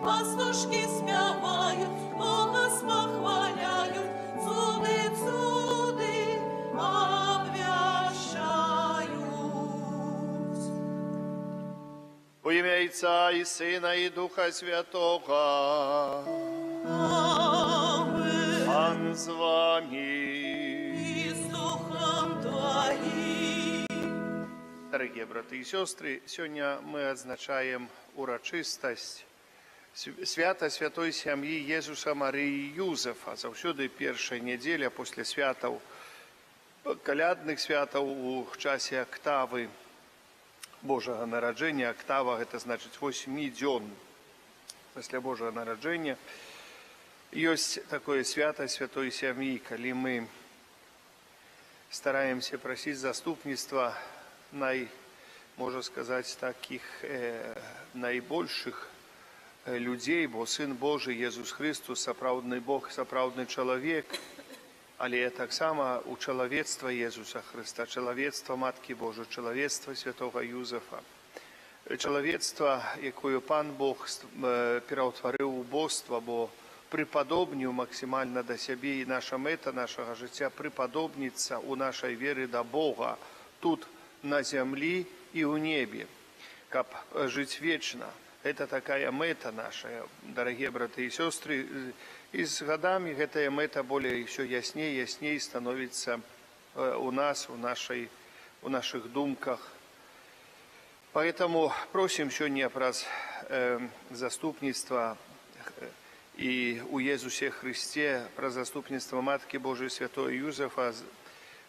пастушки спявають, голос похваляють, цуди, цуди обвящають. Во ім'я Отця і Сина, і Духа Святого. Аминь. Пан з вами. И с Духом Твоим. Дорогие браты и сестры, сегодня мы отзначаем урочистость свята Святой Сям'ї Єзуса Марії Юзефа. Завсёды першая неделя после святаў, калядных святаў у часе октавы Божьего нараджэння. Октава – это значит 8 дзён после Божьего нараджэння. Есть такое свято Святой Сям'ї, калі мы стараемся просить заступництва можно сказать, таких наибольших людей, бо Сын Божий, Иисус Христос, сапраўдны Бог, сапраўдны человек, але так само у человечества Иисуса Христа, человечества Матки Божией, человечества Святого Юзефа, человечество, якое Пан Бог пераўтварыў у божество, бо приподобнил максимально до себе, и наша мета нашего життя приподобниться у нашей веры до Бога тут на земле и у небе, как жить вечно. Это такая мета наша, дорогие браты и сестры. И с годами эта мета более еще яснее становится у нас, в наших думках. Поэтому просим сегодня про заступництво и у Иисусе Христе, про заступництво Матки Божией Святой Юзефа.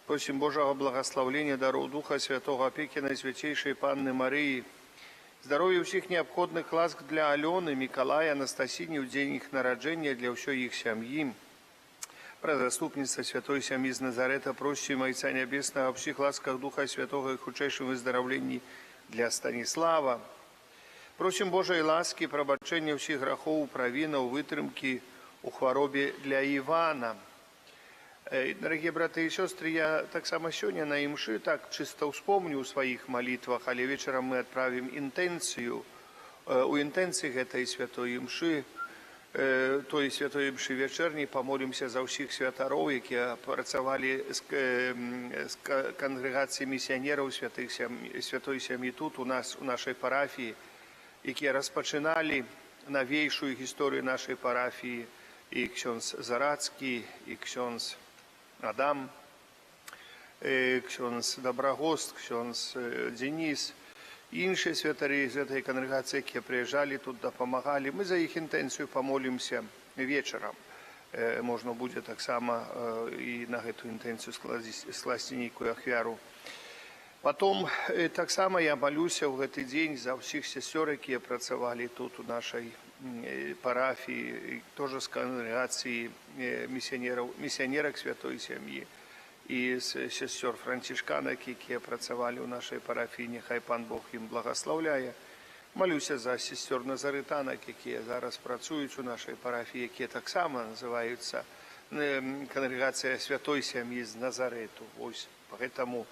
Просим Божьего благословения, даров Духа Святого, опеки Наисвятейшей Панны Марии, здоровья всех необходных ласк для Алены, Миколая, Анастасии в день их нараджения, для всей их семьи. Про заступництво Святой Семьи из Назарета просим Отца Небесного о всех ласках Духа Святого и худшейшем выздоровлении для Станислава. Просим Божьей ласки, пробачения всех грехов, провинов, вытрымки у хворобе для Ивана. Дорогие браты и сестры, я так само сегодня на имши так чисто вспомню в своих молитвах, але вечером мы отправим интенцию. У интенции этой святой имши, той святой имши вечерней, помолимся за всех святоров, которые працевали с конгрегацией миссионеров Святой Семьи тут у нас, у нашей парафии, которые распочинали новейшую историю нашей парафии, и ksiądz Zaracki, i ksiądz Адам, ksiądz Доброгост, ksiądz Денис, и іншие святари из этой конгрегации, которые приезжали туда, помогали. Мы за их интенцию помолимся вечером. Можно будет так само и на эту интенцию скласти некую ахвяру. Потом так само я молюсь в этот день за всех сестер, которые працевали тут у нашей парафии, тоже с конгрегацией миссионерок Святой Семьи, и с сестер францишканок, которые працевали у нашей парафии, нехай Пан Бог им благословляє. Молюсь за сестер Назаретанок, которые зараз працюють у нашей парафии, которые так само называются конгрегация Святой Семьи из Назарету. Ось, поэтому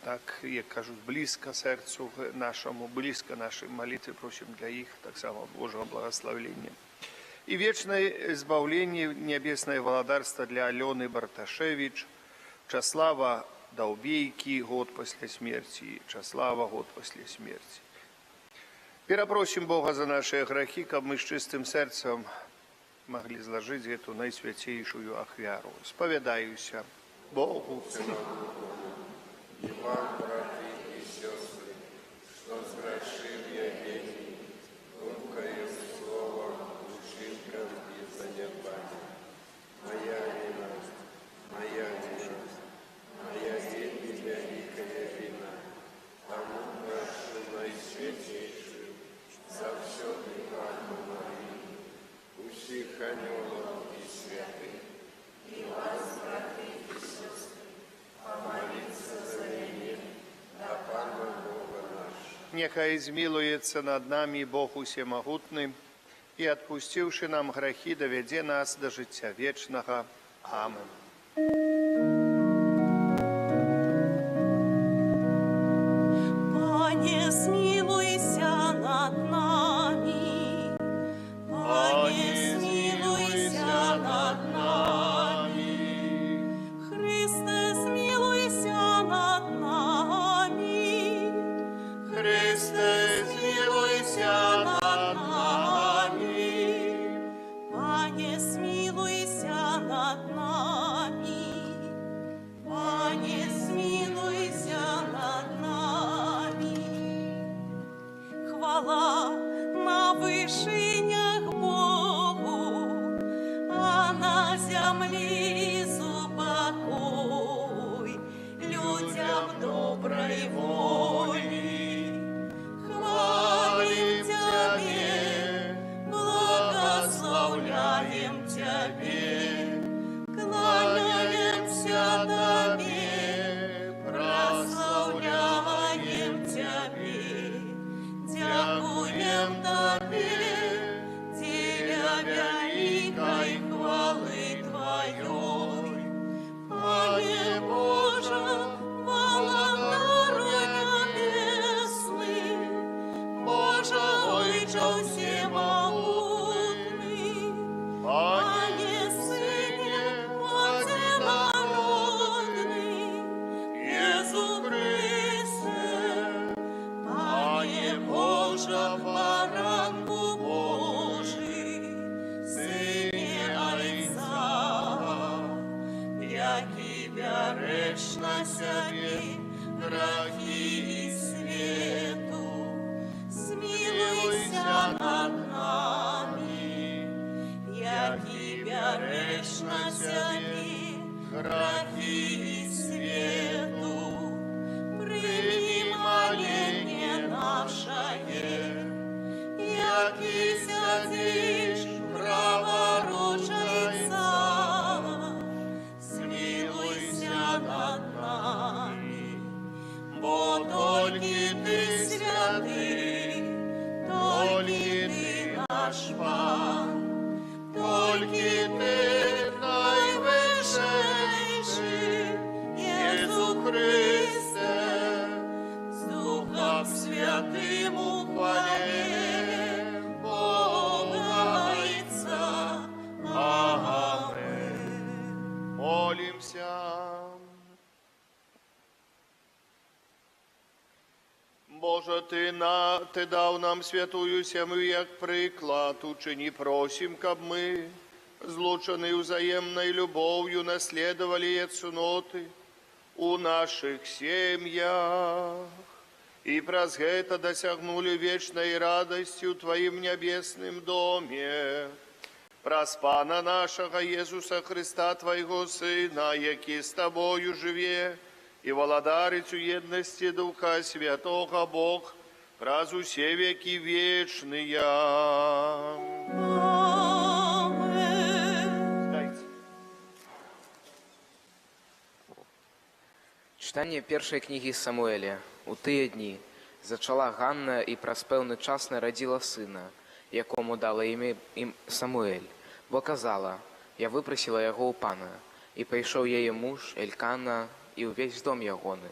так, як кажуть, близко сердцу нашему, близко нашей молитве, просим для их так само Божьего благословения. И вечное избавление, небесное володарство для Алены Барташевич, Часлава Долбейки, год после смерти, Часлава, год после смерти. Перепросим Бога за наши грехи, как мы с чистым сердцем могли сложить эту наисвятейшую ахвяру. Споведаюся Богу. И вам, братья и сестры, что сгрешили обети, думкою, словом, ошибком и занятием. Моя вина, моя день великая вина, тому прошу наисвятейшую, за все Панну Марию, у всех ангелов и святых, и вас, братья и сестры, помолиться за меня, да Пана Бога наш. Нехай змилуется над нами Бог Усемогутный, и, отпустивши нам грехи, доведе нас до життя вечного. Аминь. Пане, смилуйся над нами. Христе, змилуйся над нами. Пане, смилуйся над нами. Пане, смилуйся над нами. Хвала на вышинях Богу, а на землі упокой людям доброй воли. Хвалим Тебе, благословляем Тебе, кланяемся Тебе, прославляем Тебе, дякуем Тебе, Теля великой хвалы Твоей. Пане Боже, володару небесный, Боже, Отче всемогутный, Пане Сыне всенародный, Иисус Христе, Пане Боже, баранку Божий, Сыне Отца, який береш на себе грехи світу, смилуйся над нами, який береш на себе грехи світу, прийми моління наше, який сядеш праворучий цар, смилуйся над нами, бо тільки Ти святий, тільки Ти наш Пан, тільки Ти найвищий, Ісус Христе, з Духом Святим у хвалі Бога Отця. Аминь. Молимся. Боже, Ти дав нам святую сім'ю як приклад, учини просим, каб ми, злучені взаємною любов'ю, наслідували цноти у наших сім'ях и праз гэта досягнули вечной радости в Твоим небесным доме. Праз Пана нашего Иисуса Христа, Твоего Сына, який с Тобою живе, и владарицу едности Духа Святого Бог, праз усе веки вечные. Аминь. Читання першої книги Самуэля. У тыя дні зачала Ганна і праз пэўны час нарадзіла сына, якому дала імя Самуэль, бо казала: «Я выпрасіла яго ў Пана». І пайшоў яе муж Элькана і ўвесь дом ягоны,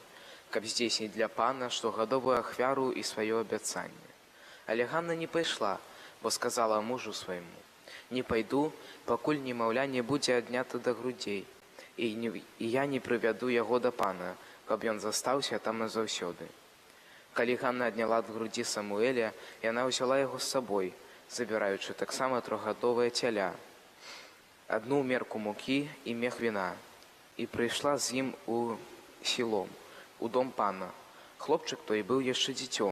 каб здзейсніць для Пана штогадовую ахвяру і сваё абяцанне. Але Ганна не пайшла, бо сказала мужу свайму: «Не пайду, пакуль немаўля не будзе аднята да грудзей, і я не прывяду яго да Пана, каб ён застаўся там назаўсёды». Калі Ганна адняла ад грудзі Самуэля, яна ўзяла яго з сабой, забіраючы таксама трохгадовае цяля, адну мерку мукі і мех віна, і прыйшла з ім у Сілом, у дом Пана. Хлопчык той быў яшчэ дзіцём.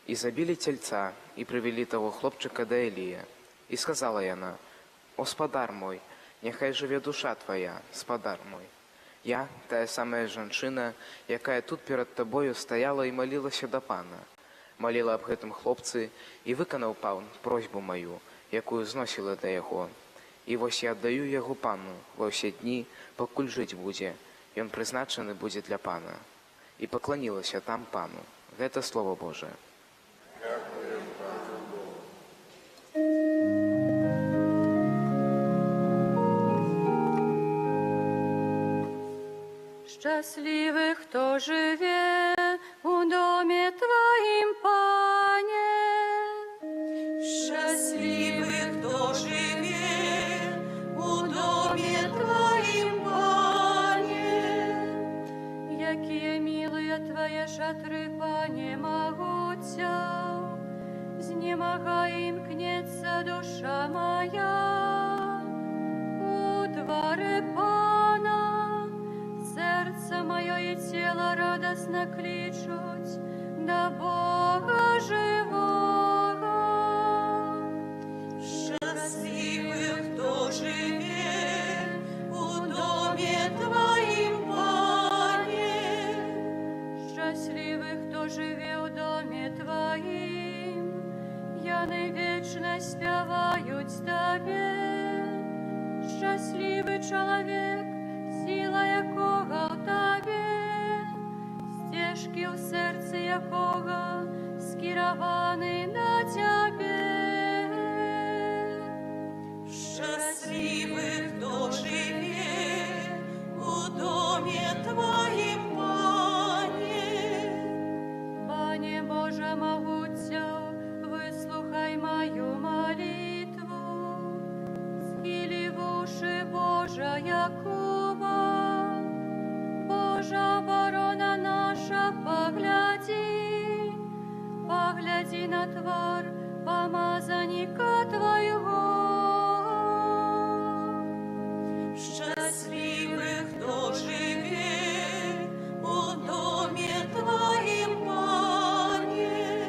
І забілі цельца, і прывялі таго хлопчыка да Элія. І сказала яна: «О, спадар мой, няхай жыве душа твая, спадар мой. Я, тая самая жанчына, якая тут перад табою стаяла і малілася да Пана. Маліла аб гэтым хлопцы, і выканаў Пан просьбу маю, якую зносіла да яго. І вось я аддаю яго Пану ва ўсе дні, пакуль жыць будзе. Ён прызначаны будзе для Пана». І пакланілася там Пану. Гэта Слово Божие. Щасливый, кто живе у доме Твоим, Пане. Счастливый, кто живе у доме Твоим, Пане. Якие милые Твои шатры, Пане, могутнейший. могуця, знемага імкнеться душа моя, у дворе Пана, серце моє і тіло радосно кличуть до Бога живого. Счастливый, кто живет у доме Твоим, Пане. Щасливий, хто живе у домі Твоїм, яни вічно співають Тебе. Щасливий чоловік, сила якого в Тебе, стежки у серці якого скеровані на Тебе. Счастливый, кто живет у доме Твоим, Пане. Пане Боже могуця, вислухай мою молитву, схили в уши Божа Якова. Божа оборона наша, погляди, погляди на твар помазанника Твоего. Счастливый, кто живет у доме Твоим, Пане.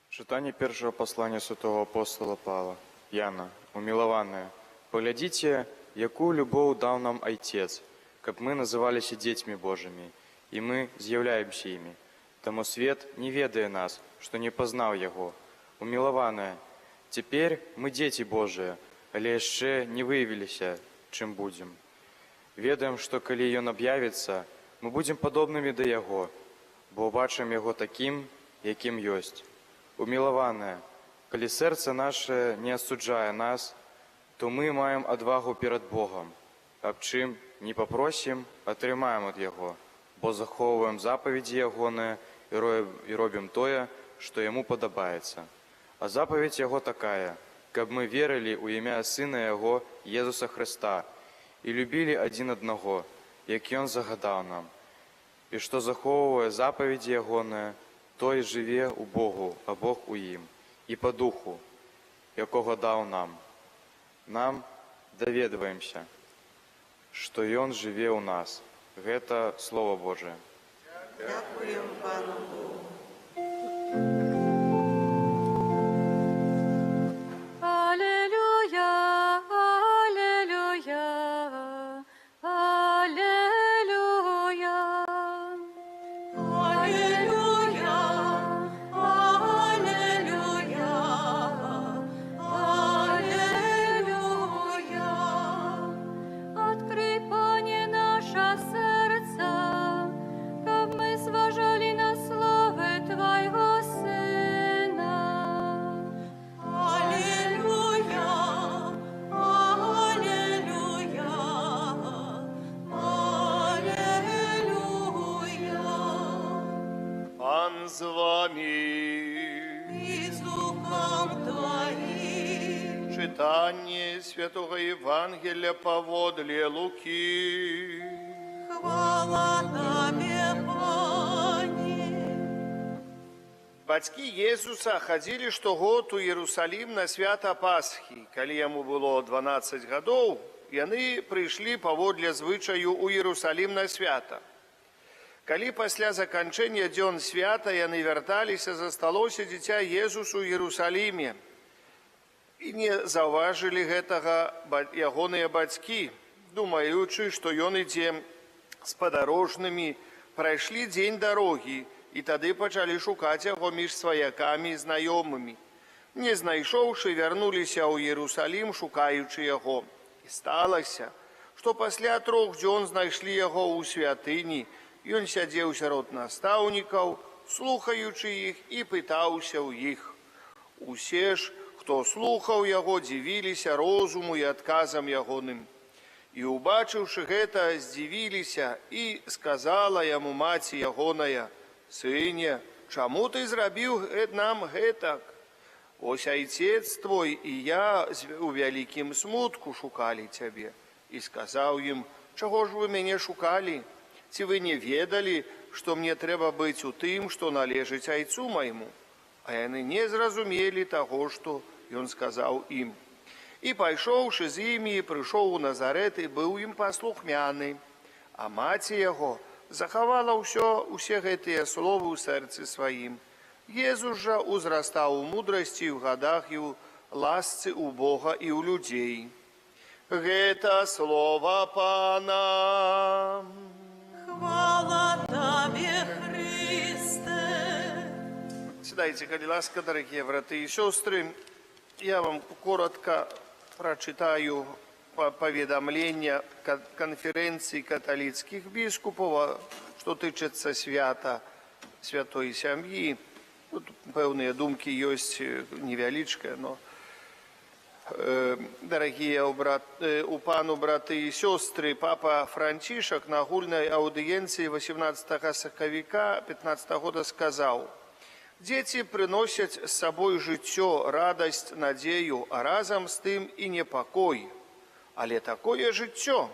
Читання першого послання святого апостола Павла. Яна, умилованная, поглядите, якую любовь дал нам Отец, как мы назывались детьми Божьими, и мы з'являемся ими. Тому свет не ведая нас, что не познал Его. Умилованная, теперь мы дети Божии, але еще не выявилися, чем будем. Ведаем, что коли Он объявится, мы будем подобными до Его, бо бачим Его таким, яким есть. Умилованная, коли серце наше не осуджає нас, то ми маємо одвагу перед Богом, об чим не попросим, отримаємо від Його, бо заховуємо заповіді Йогоне і робимо тое, що Йому подобається. А заповідь Його такая, каб ми вірили у ім'я Сина Його, Єсуса Христа, і любили один одного, як Він загадав нам, і що заховує заповіді Йогоне, той живе у Богу, а Бог у їм, і по духу, якого дав нам. Нам доведуємося, що Він живе у нас. Гэта Слово Божие. Дякуємо Пану Богу. Аллилуйя, аллилуйя, аллилуйя. Аллилуйя, аллилуйя, аллилуйя. Открий, Пане, наше серце, каб ми зважали на слово Твоего Сина. Аллилуйя, аллилуйя, аллилуйя. Пан з вами. И с Духом Твоим. Читание Святого Евангелия поводле Луки. Хвала Тебе, Пане. Бацькі Езуса хадзілі штогод у Иерусалим на свята Пасхі. Калі яму было 12 гадоў, яны прыйшлі паводле звычаю у Иерусалим на свята. Калі пасля заканчэння дзён свята яны вярталіся, засталося дзіця Езусу ў Иерусалиме. І не заўважылі гэтага ягоныя бацькі, думаючы, што ён ідзе з падарожнымі, прайшлі дзень дарогі, і тады пачалі шукаць яго між сваякамі і знаёмымі. Не знайшоўшы, вярнуліся ў Иерусалим, шукаючы яго. І сталася, што пасля 3 дзён знайшлі яго ў святыні. Ён сядзеў сярод настаўнікаў, слухаючы іх, і пытаўся ў іх. Усе ж, хто слухаў яго, дзівіліся розуму і адказам ягоным. І, убачыўшы гэта, здзівіліся, і сказала яму маці ягоная: «Сыне, чаму ты зрабіў нам гэтак? Ось айцец твой і я у вялікім смутку шукалі цябе». І сказаў ім: «Чаго ж вы мяне шукалі? Ці вы не ведалі, што мне трэба быць у тым, што належыць айцу майму? А яны не зразумелі таго, што ён сказаў ім. І пайшоўшы з імі, прыйшоў у Назарэт і быў ім паслухмяны. А маці яго захавала усе гэтыя словы ў сэрцы сваім. Езус жа узрастаў у мудрасці, у гадах і ў ласцы у Бога і ў людзей. Гэта слова Пана. Хвала Тебе, Христе. Сідайте, калі ласка, дорогие браты и сестры. Я вам коротко прочитаю поведомление конференции католических бискупов, что тычется свята святой семьи. Тут певные думки есть невеличкие, но дорогие у пану браты и сестры, папа Францишек на агульной аудиенции 18 сакавіка 15 года сказал: «Дети приносят с собой жыццё, радость, надею, а разом с тым и непокой. Але такое жыццё.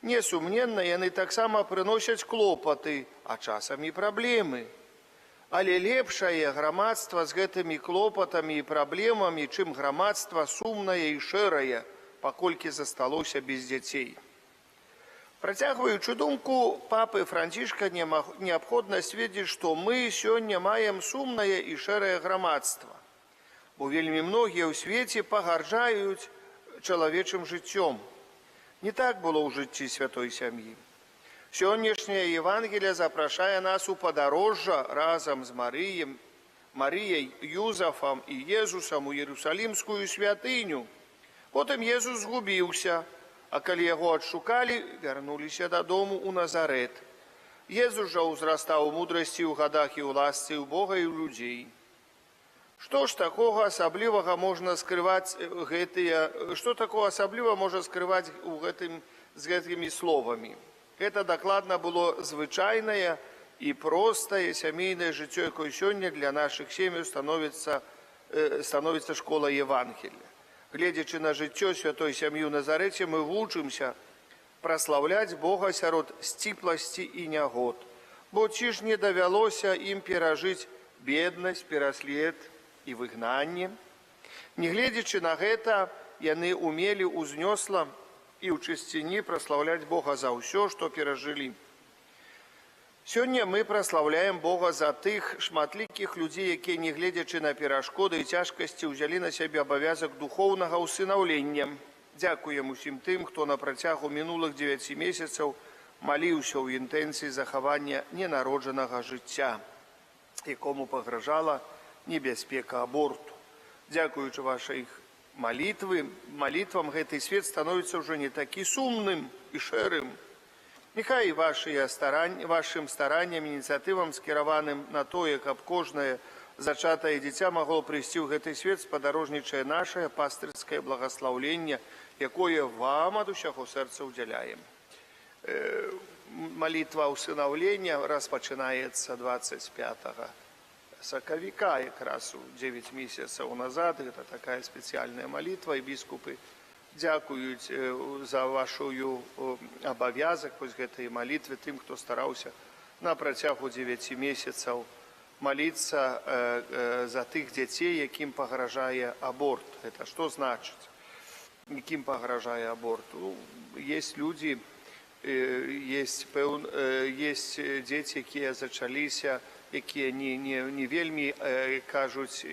Несумненно, яны таксама приносят клопоты, а часам и проблемы. Але лепшае грамадства з гэтымі клопатамі і праблемамі, чым грамадства сумнае і шэрае, паколькі засталося без дзяцей». Працягваючы думку папы Францішка, неабходна сведчыць, што мы сёння маем сумнае і шэрае грамадства, бо вельмі многія ў свеце пагарджаюць чалавечым жыццём. Не так было ў жыцці святой сям'і. Сённяшняя Евангелие запрашае нас у падарожжа разам з Марыяй, Юзафам і Езусам у Иерусалімскую святыню. Потым Езус згубіўся, а калі яго адшукалі, вярнуліся дадому у Назарэт. Езус жа ўзрастаў у мудрасці, у гадах і ў ласцы ў Бога і ў людзей. Што такога асаблівага можна скрываць з гэтымі словамі? Гэта дакладна было звычайнае і простае сямейнае жыццё, якое сёння для нашых сем'яў становіцца школа Евангелия. Гледзячы на жыццё святой сям'і ў Назарэце, мы вучымся праслаўляць Бога сярод сціпласці і нягод. Бо ці ж не давялося ім перажыць беднасць, пераслед і выгнанне? Не гледзячы на гэта, яны умелі ўзнёсла і ў чысціні праслаўляць Бога за ўсё, што перажылі. Сёння мы праслаўляем Бога за тых шматлікіх людзей, якія, не гледзячы на перашкоды і цяжкасці, узялі на сябе абавязак духоўнага ўсынаўлення. Дзякуем усім тым, хто на працягу мінулых 9 месяцаў маліўся ў інтэнцыі захавання ненароджанага жыцця, якому пагражала небяспека аборту. Дзякуючы вашай молитвам гэты свет становіцца ўжо не такі сумным і шэрым. Нехай вашым старанням, ініцыятывам, скіраваным на тое, каб кожнае зачатае дзіця магло прыйсці ў гэты свет, спадарожнічае нашае пастырскае благаслаўленне, якое вам ад усяго сэрца ўдзяляем. Молитва усыновления распачынаецца 25 сакавіка, якраз 9 месяцев назад. Это такая специальная молитва, и бискупы дзякуюць за вашу абавязак вось гэтай молитвы тым, хто стараўся на працягу 9 месяцев молиться за тых дзяцей, якім пагражае аборт. Это что значит? Якім пагражае аборт? Есть люди, есть дзеці, якія зачаліся, якія не вельмі кажуць,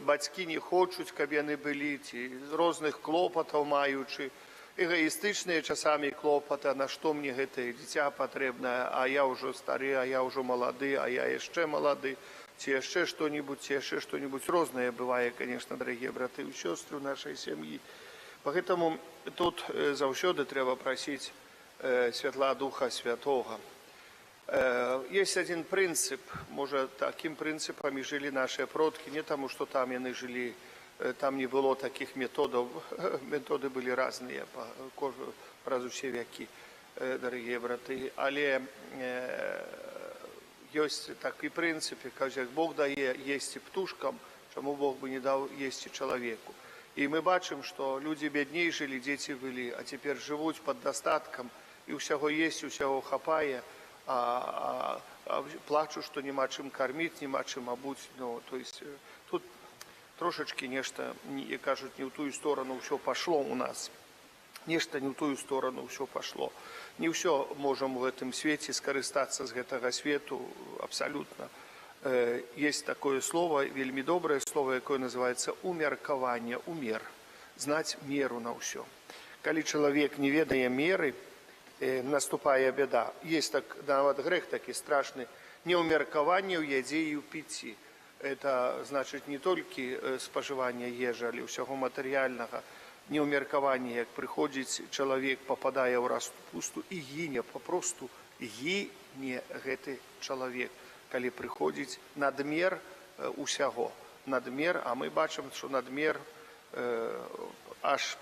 бацькі не хочуць, каб яны былі, ці розных клопатаў маючы, эгоістычныя часамі клопаты, на што мне гэтае дзіця патрэбнае, а я ўжо стары, а я ўжо малады, а я яшчэ малады, ці яшчэ што-нибудь рознае бывае, конечно, дарагія браты і сёстры нашай сям'і. Поэтому тут заўсёды трэба прасіць святла Духа Святого. Есть один принцип, может, таким принципом и жили наши продки, не тому, что там яны жили, там не было таких методов, методы были разные праз усе веки, дорогие браты, але есть такой принцип, как Бог дае есть птушкам, чему Бог бы не дал есть человеку. И мы бачим, что люди бедней жили, дети были, а теперь живут под достатком, і ўсяго есть, усяго хапае, а плачу, што няма чым карміць, няма чым абуць. Ну, то есть тут трошечки нешта, кажуць, не ў тую сторону ўсё пашло у нас. Нешта не ў тую сторону ўсё пашло. Не ўсё можам у гэтым свеце скарыстацца з гэтага свету абсалютна. Есть такое слово, вельмі добрае слово, якое называецца умеркаванне, умер, знаць меру на ўсё. Калі чалавек не ведае меры, наступае бяда. Есть так, нават грэх такі страшны, неумеркаванне ў ядзе і ў піці. Это значыць не толькі спажыванне ежы, але ўсяго матэрыяльнага. Неумеркаванне, як прыходзіць чалавек, пападае ў распусту і гіне, папросту гіне гэты чалавек, калі прыходзіць надмер усяго. Надмер, а мы бачым, што надмер аж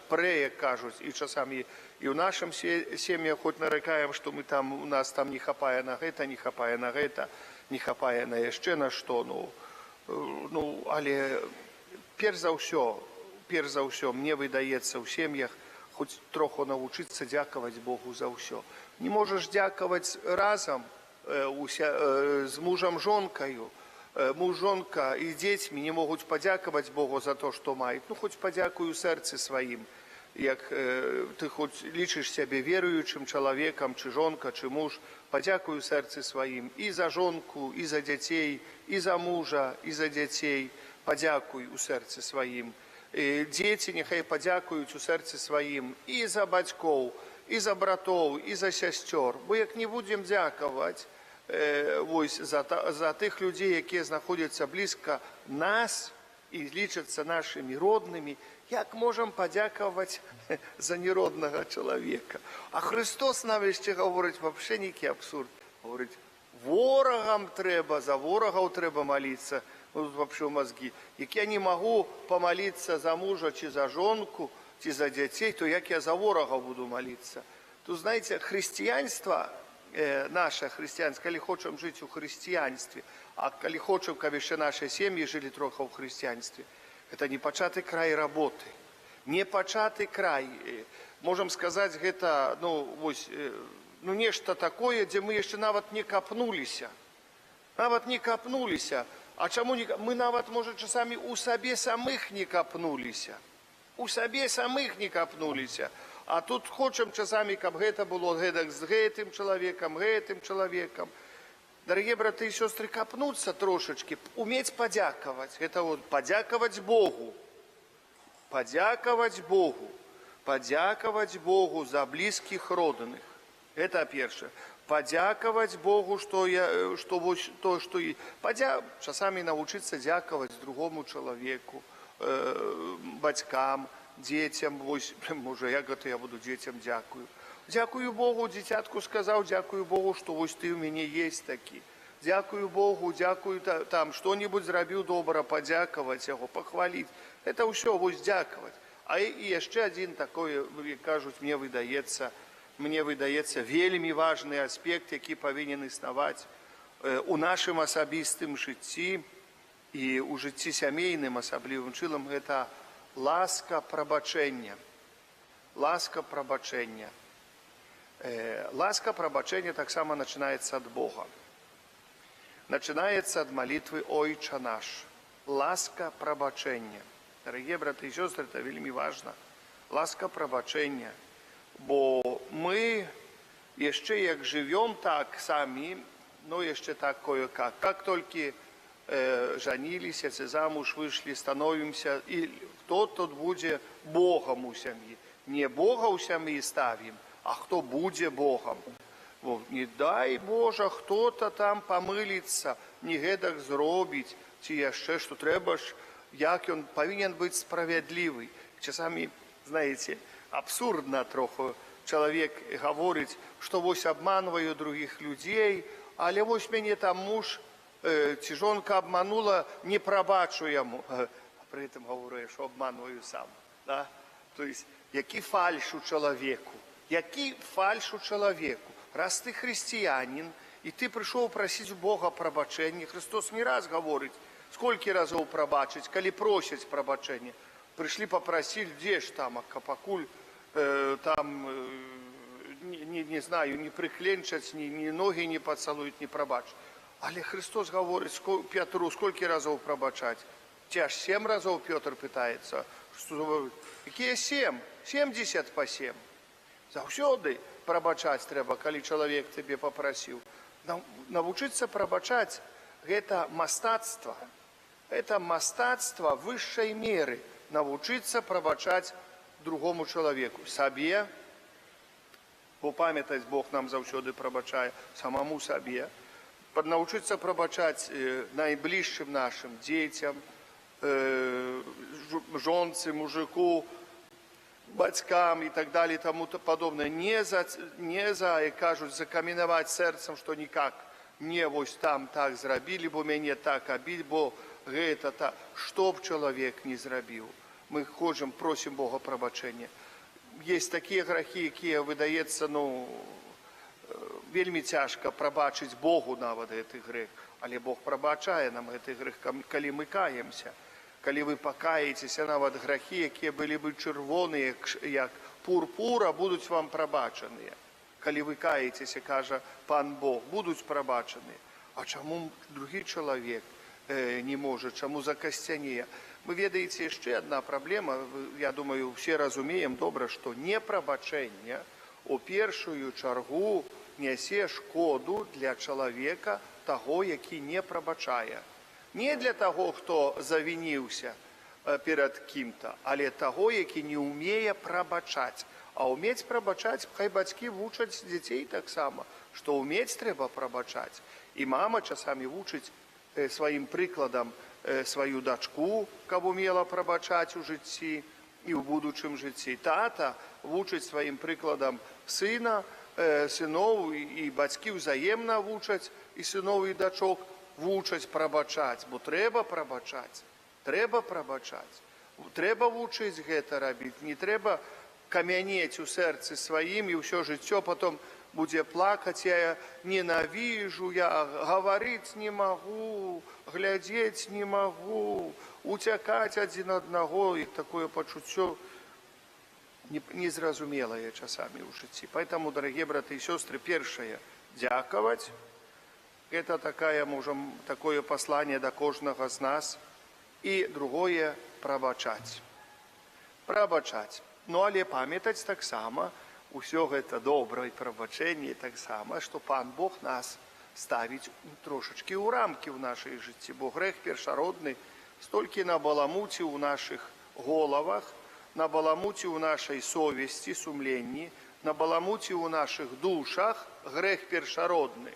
прэ, як кажуць, і часамі і ў нашым сем'ях хоць наракаем, што мы там, у нас там не хапае на гэта, не хапае на гэта, не хапае на яшчэ на што. Але перш за ўсё, мне выдаецца ў сем'ях хоць троху навучыцца дзякаваць Богу за ўсё. Не можаш дзякаваць разам з мужам, жонкаю. Муж, жонка і дзецьмі не могуць падзякаваць Богу за то, што маюць. Ну, хоць падзякуй у сэрцы сваім. Як ты хоць лічыш сябе веруючым чалавекам, чи жонка, чи муж, падзякуй у сэрцы сваім і за жонку, і за дзяцей, і за мужа, і за дзяцей. Падзякуй у сэрцы сваім. Дзеці няхай падзякуюць у сэрцы сваім і за бацькоў, і за братоў, і за сясцёр. Бо як не будзем дзякаваць за тых людзей, якія знаходзяцца блізка нас і лічацца нашымі роднымі, як можам падзякаваць за нероднага чалавека? А Христос навешце гаворыць, вообще нейкі абсурд. Гаворыць, ворагам трэба, за ворагаў трэба маліцца. Вообще ў мазгі. Як я не магу памаліцца за мужа, ці за жонку, ці за дзяцей, то як я за ворагаў буду маліцца? Тут, знаете, хрысціянства, наша хрысціянства, калі хочам жыць у хрысціянстве, а калі хочам, каб яшчэ нашыя сем'і жылі трохи ў хрысціянстве, гэта не пачаты край работы, не пачаты край. Можам сказаць, гэта нешта такое, дзе мы яшчэ нават не капнуліся. Нават не капнуліся. А чаму мы нават, можа, часамі у сабе самых не капнуліся. У сабе самых не капнуліся. А тут хочам часамі, каб гэта было гэтак з гэтым чалавекам. Дарагія браты і сёстры, капнуцца трошачкі, умець падзякаваць. Гэта падзякаваць Богу. Падзякаваць Богу. Падзякаваць Богу за блізкіх родных. Гэта першае. Падзякаваць Богу, часамі навучыцца дзякаваць другому чалавеку, бацькам, дзецям. Можа, як гэта я буду дзецям дзякую? Дзякую Богу, дзіцятку сказаў, дзякую Богу, што вось ты ў мяне есть такі. Дзякую Богу, дзякую там, што-небудзь зрабіў добра, падзякаваць яго, пахваліць. Это ўсё вось дзякаваць. А і яшчэ адзін такой, як кажуць, мне выдаецца вельмі важны аспект, які павінен існаваць у нашым асабістым жыцці і ў жыцці сямейным асаблівым чынам, гэта ласка прабачэння. Ласка прабачэння. Ласка прабачэння таксама начинаецца ад Бога. Начинаецца ад малітвы «Ойча наш». Ласка прабачэння. Дарагія браты і сёстры, это вельмі важна. Ласка прабачэння. Бо мы яшчэ як жывём так самі, яшчэ так кое-как. Как толькі жаніліся, ці замуж выйшлі, становімся, і хто тут будзе Богам у сям'і. Не Бога ў сям'і ставім, а хто будзе Богам. Не дай Божа, хто-то там памыліцца, не гэтак зробіць, ці яшчэ, што трэба ж, як ён павінен быць справядлівы. Часамі, знаеце, абсурдна троху чалавек гаворыць, што вось абманваю другіх людзей, але вось мяне там муж ці жонка абманула, не прабачу яму. А пры гэтым гаворю, што абманваю сам. То есть, які фальш у чалавеку? Які фальш у чалавеку? Раз ты хрысціянін, і ты прыйшоў прасіць у Бога прабачэння, Христос не раз гаворыць, сколькі разоў прабачыць, калі просяць прабачэння. Прыйшлі папрасілі, дзе ж там, а пакуль там не знаю, не прикленчаць, ні ногі не пацалуюць, не прабачаць. Але Христос гаворыць Петру, сколькі разоў прабачаць? Ці аж 7 разоў Петр пытаецца. Якія 7? 70 па 7. Заўсёды прабачаць трэба, калі чалавек цябе папрасіў. Навучыцца прабачаць – гэта мастацтва. Гэта мастацтва вышшай меры. Навучыцца прабачаць другому чалавеку. Сабе, бо памятаць Бог нам заўсёды прабачае, самому сабе. Навучыцца прабачаць найближчым нашым дзецям, жонцы, мужику, бацькам і так далее, тому падобнае. Не за, як кажуць, закамінаваць сэрцам, што никак не вось там так зрабілі, бо мяне так абілі, бо гэта так. Што б чалавек не зрабіў. Мы хочам, просім Бога прабачэння. Есть такія грахі, якія, выдаецца, вельмі цяжка прабачыць Богу нават гэты грэх. Але Бог прабачае нам гэты грэх, калі мы каемся. Калі вы пакаецеся, нават грахі, якія былі бы чырвоныя, як пурпура, будуць вам прабачаныя. Калі вы каецеся, кажа Пан Бог, будуць прабачаныя. А чаму другі чалавек не можа, чаму закасцянее? Вы ведаеце, яшчэ адна праблема, я думаю, усе разумеем добра, што непрабачэнне у першую чаргу нясе шкоду для чалавека таго, які не прабачае. Не для таго, хто завініўся перад кім-то, але таго, які не ўмее прабачаць. А ўмець прабачаць, хай бацькі вучаць дзяцей таксама, што ўмець трэба прабачаць. І мама часамі вучыць сваім прыкладам сваю дачку, каб умела прабачаць у жыцці і ў будучым жыцці. Тата вучыць сваім прыкладам сына, сыноў, і бацькі ўзаемна вучаць, і сыноў, і дачок вучаць прабачаць, бо трэба прабачаць. Трэба прабачаць. Трэба вучыць гэта рабіць. Не трэба камянець у сэрцы сваім і ўсё жыццё потом будзе плакаць. Я ненавіжу, я гаварыць не магу, глядзець не магу, уцякаць адзін аднаго. І такое пачуццё незразумелае часамі ў жыцці. Поэтому, дорогие браты и сестры, першае – дзякаваць. Это такое послание до кожнага з нас. І другое – прабачаць. Прабачаць. Але памятаць таксама, усё гэта добра і прабачэнне таксама, што Пан Бог нас ставіць трошачкі ў рамкі ў нашай жыцці, бо грэх першародны столькі набаламуціў у нашых головах, набаламуціў у нашай совесці, сумленні, набаламуціў у нашых душах грэх першародны.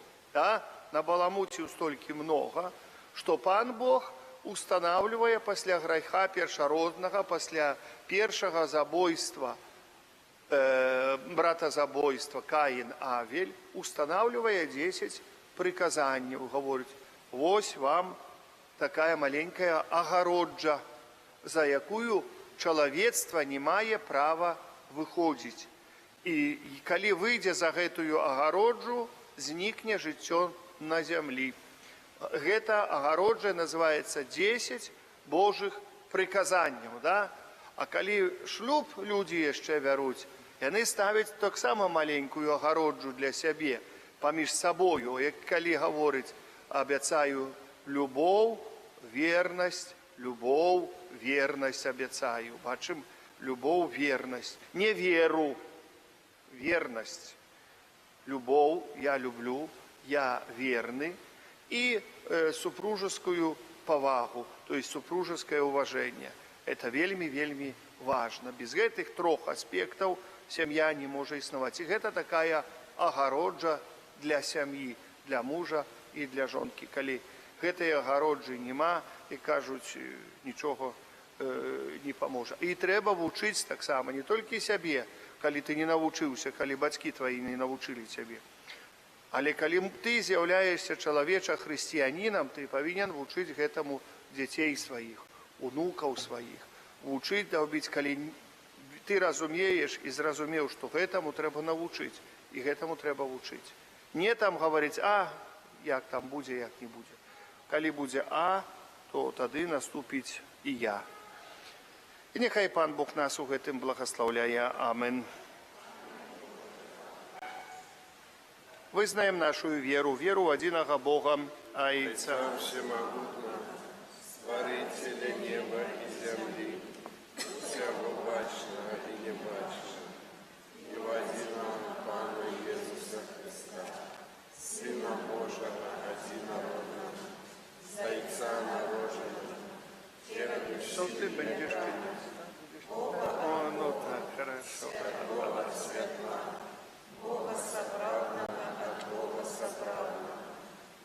Набаламуціў столькі многа, што Пан Бог устанавливае пасля грэха першароднага, пасля першага забойства, братазабойства Каін-Авель, устанавливае 10 прыказанняў. Гаворыць, вось вам такая маленькая агароджа, за якую чалавецтва не мае права выходзіць. І калі выйдзе за гэтую агароджу, знікне жыццё на зямлі. Гэта агароджа называецца 10 Божых прыказанняў. А калі шлюб людзі яшчэ вяруць, яны ставяць таксама маленькую агароджу для сябе паміж сабою. Як калі гаворыць, абяцаю любоў, вернасць, любоў, вернасць абяцаю. Бачым, любоў, вернасць. Не веру, вернасць. Любоў, я люблю, я верны. И супружескую повагу, то есть супружеское уважение. Это вельми-вельми важно. Без гэтых трох аспектаў сям'я не можа існаваць. І гэта такая агароджа для сям'і, для мужа і для жонкі. Калі гэтай агароджы няма, і кажуць, нічога не паможа. І трэба вучыць таксама не толькі сябе, калі ты не навучыўся, калі бацькі твои не навучылі цябе. Але калі ты з'яўляешся чалавеча хрысціянінам, ты павінен вучыць гэтаму дзяцей сваіх, унукаў сваіх. Вучыць, даўбіць, калі ты разумееш і зразумеў, што гэтаму трэба навучыць, і гэтаму трэба вучыць. Не там гаварыць, як там будзе, як не будзе. Калі будзе то тады наступіць і я. І няхай Пан Бог нас у гэтым благаслаўляе. Амен. Вызнаем нашу веру, веру в единого Бога, Отца Всемогутного, Створителя неба и земли, всего бачного и небачного, и в единого Пана Иисуса Христа, Сына Божьего, одинородного, Зайца народженного, Что ты верующего будешь петь? О, ну так, хорошо. Бога светла, Бога соправного от Бога соправного,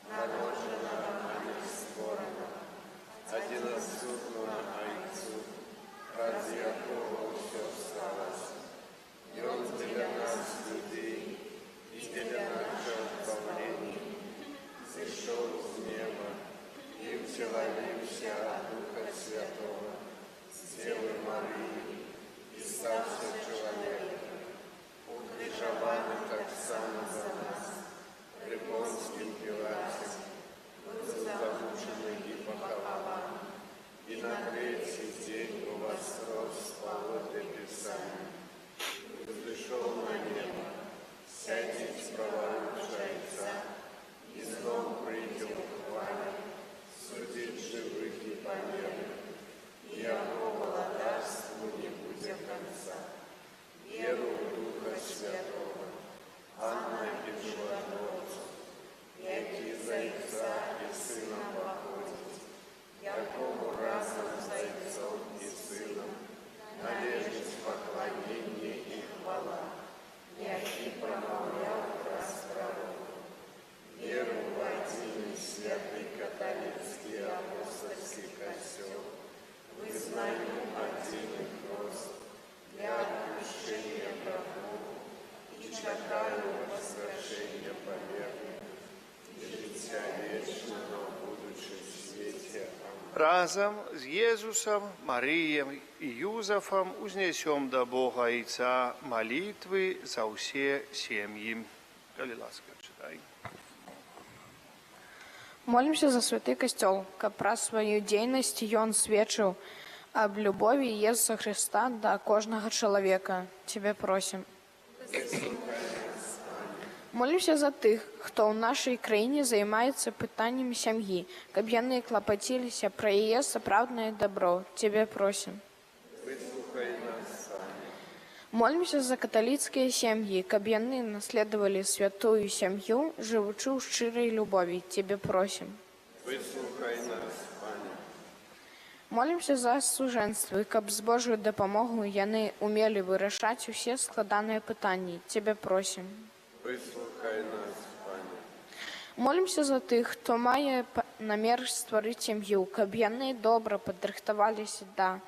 народженного, а не створенного, одиносудного Отцу, ради якого все сталось. И Он для нас, людей, и для нашего избавления, сошел с неба и вселился от Духа Святого, с Девы Марии, и стався человеком, укрижованный так само за нас, при Понским Пилате, был замученный и похован, и на третий день восрос по Писания, и взошел на небо, сядет праворуч Отца, и снова придет в хвале, судить живых и померных, и оно володарству не будет конца. Веру в Духа Святого, Анна и Животворцу, який Зайца и Сына походит, якому разом Зайцом и Сыном належит поклонение и хвала, який промовлял раз пророку. Веру в один святый католический апостольский костел, вызнаю один хрост для отпущения грехов и чекаю воскрешения померных и життя вечного, будучи в свете. Разом с Иисусом, Марией и Юзефом узнесем до Бога Отца молитвы за все семьи. Коли ласка, читай. Молимся за святы касцёл, каб праз сваю дзейнасць ён сведчыў аб любові Иисуса Христа да кожнага чалавека. Цябе просім. Молімся за тых, хто ў нашай краіне займаецца пытаннямі сям'і, каб яны клапаціліся пра яе сапраўднае дабро. Цябе просім. Выслухай нас сами. Молімся за каталіцкія сям'і, каб яны наследавалі святую сям'ю, жывучы ў шчырай любові. Цябе просім. Выслухай нас, Пане. Молімся за сужэнствы, каб з Божаю дапамогу яны умелі вырашаць усе складаныя пытанні. Цябе просім. Выслухай нас, Пане. Молімся за тых, хто мае намер стварыць сям'ю, каб яны добра падрыхтаваліся да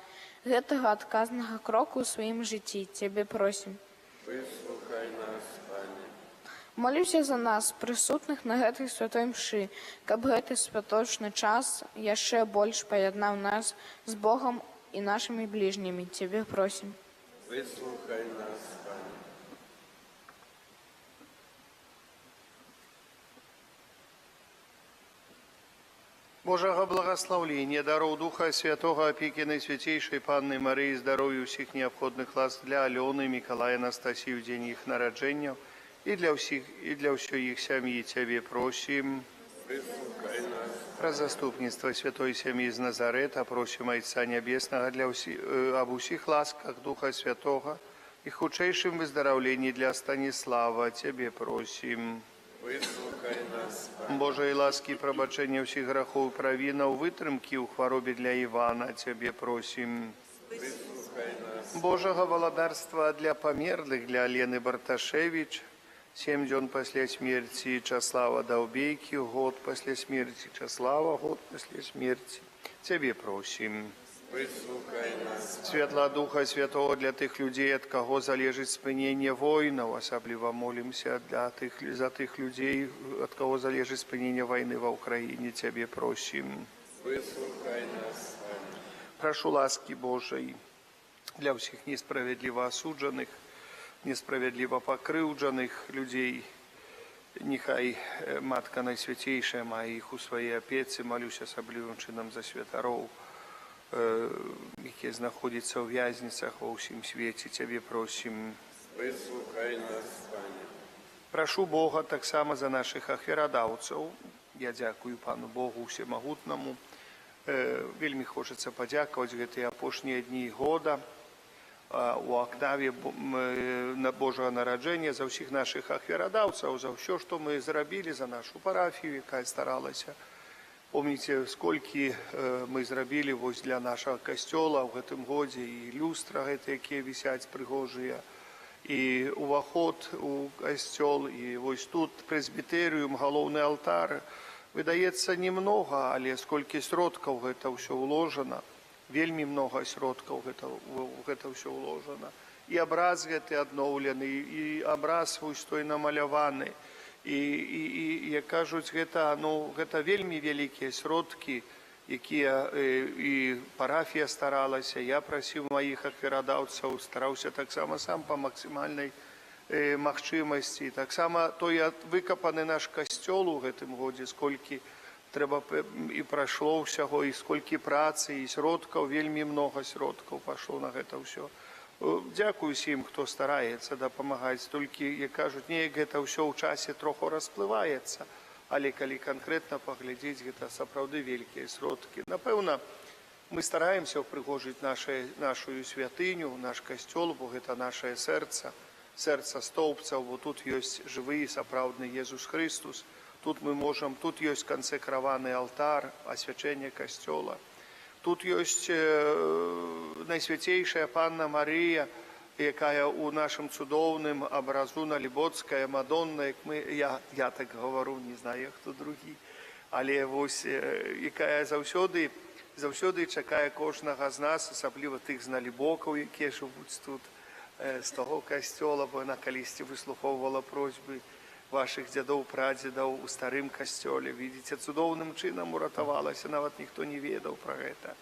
гэтага адказнага кроку ў сваім жыцці. Цябе просім. Выслухай нас, Пане. Молімся за нас, прысутных на гэтай святой мшы, каб гэты святочны час яшчэ больш паяднаў нас з Богам і нашымі бліжнімі. Цябе просім. Выслухай нас, Пане. Божого благословления, даров Духа Святого, опеки Наисвятейшей Панны Марии, здоровья всех необходных ласк для Алены, Миколая, Анастасии в день их народжения и для всех их семьи Тебе просим. Выслухай нас. Про заступництво Святой Семьи из Назарета просим Отца Небесного об усих ласках Духа Святого и худшейшем выздоровлении для Станислава Тебе просим. Выслухай нас, Пане. Божої ласки, пробачення всіх грехов, провинов, витримки у хворобі для Івана, Тебе просим. Выслухай нас. Божого володарства для померлых, для Лены Барташевич, 7 дней после смерти Часлава Довбейки, год после смерти Часлава, год после смерти. Тебе просим. Выслухай нас. Святла Духа Святого для тих людей, от кого залежить спинення воїнів, особливо молимся за тих людей, от кого залежить спинення війни в Україні. Тебе просим. Выслухай нас, Пане. Прошу ласки Божией для всех несправедливо осудженных, несправедливо покривджених людей. Нехай Матка Найсвятейшая має їх у своїй опеці, молюсь особливим чином за святаров, які знаходяться у в'язницях во всім світі. Тебе просим. Выслухай нас, Пане. Прашу Бога таксама за наших ахвярадаўцаў. Я дзякую Пану Богу Всемагутнаму. Вельмі хочацца падзякаваць гэтыя апошнія дні года у актаве Божага нараджэння за ўсіх нашых ахвярадаўцаў, за ўсё, што мы зрабілі за нашу парафію, якая старалася. Помніце, сколькі мы зрабілі вось для нашага касцёла ў гэтым годзе, і люстра гэтыя, якія вісяць прыгожыя, і уваход у касцёл, і вось тут прэзбітэрыум, галоўны алтар. Выдаецца немнога, але сколькі сродкаў гэта ўсё ўложана, вельмі много сродкаў гэта ўсё ўложана. І абраз гэты адноўлены, і абраз вось той намаляваны. І як кажуць, гэта вельмі вялікія сродкі, якія і парафія старалася. Я прасіў маіх ахвярадаўцаў, стараўся таксама сам па максімальнай магчымасці. Таксама той выкапаны наш касцёл у гэтым годзе, сколькі трэба і прайшло ўсяго, і сколькі працы, і сродкаў, вельмі много сродкаў пайшло на гэта ўсё. Дзякую усім, хто стараецца дапамагаць, толькі, як кажуць, неяк гэта ўсё ў часе троху расплываецца, але калі канкрэтна паглядзець, гэта сапраўды вялікія сродкі. Напэўна, мы стараемся ўпрыгожыць нашу святыню, наш касцёл, бо гэта нашае сэрца стоўбцаў, бо тут ёсць жывы і сапраўдны Езус Христус. Тут мы можам, тут ёсць кансекраваны алтар, асвячэнне касцёла. Тут ёсць найсвяцейшая Панна Марыя, якая ў нашым цудоўным абразу налібоцкая Мадонна, я так гавару, не знаю, хто другі, але вось, якая заўсёды чакае кожнага з нас, асабліва тых з налібокаў, якія жывуць тут, з того касцёла, бо яна калісьці выслухоўвала просьбы ваших дзядоў, прадзедаў у старым касцёле. Видите, цудоўным чынам уратавалася, нават ніхто не ведаў пра гэта.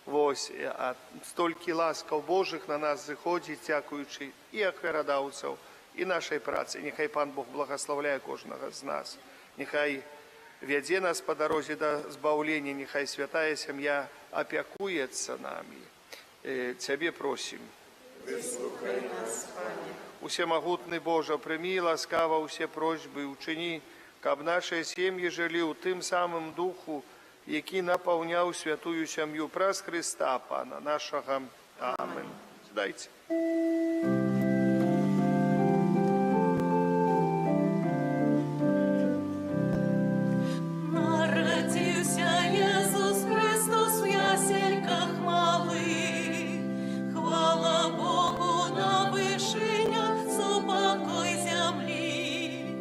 Вось, а столькі ласкаў Божых на нас зыходзіць, дзякуючы і ахвярадаўцаў, і нашай працы. Няхай Пан Бог благаслаўляе кожнага з нас. Няхай вядзе нас па дарозе да збаўлення, няхай святая сям'я апякуецца намі. Цябе просім. Выслухай нас, Пане. Усемагутны Божа, прымі ласкава ўсе просьбы, учыні, каб нашыя сем'і жылі ў тым самым духу, які напаўняў святую сям'ю праз Хрыста, Пана нашага. Амен. Сідайце. Народився Єсус Христос в ясельках малих. Хвала Богу на вишинях, супокой землі.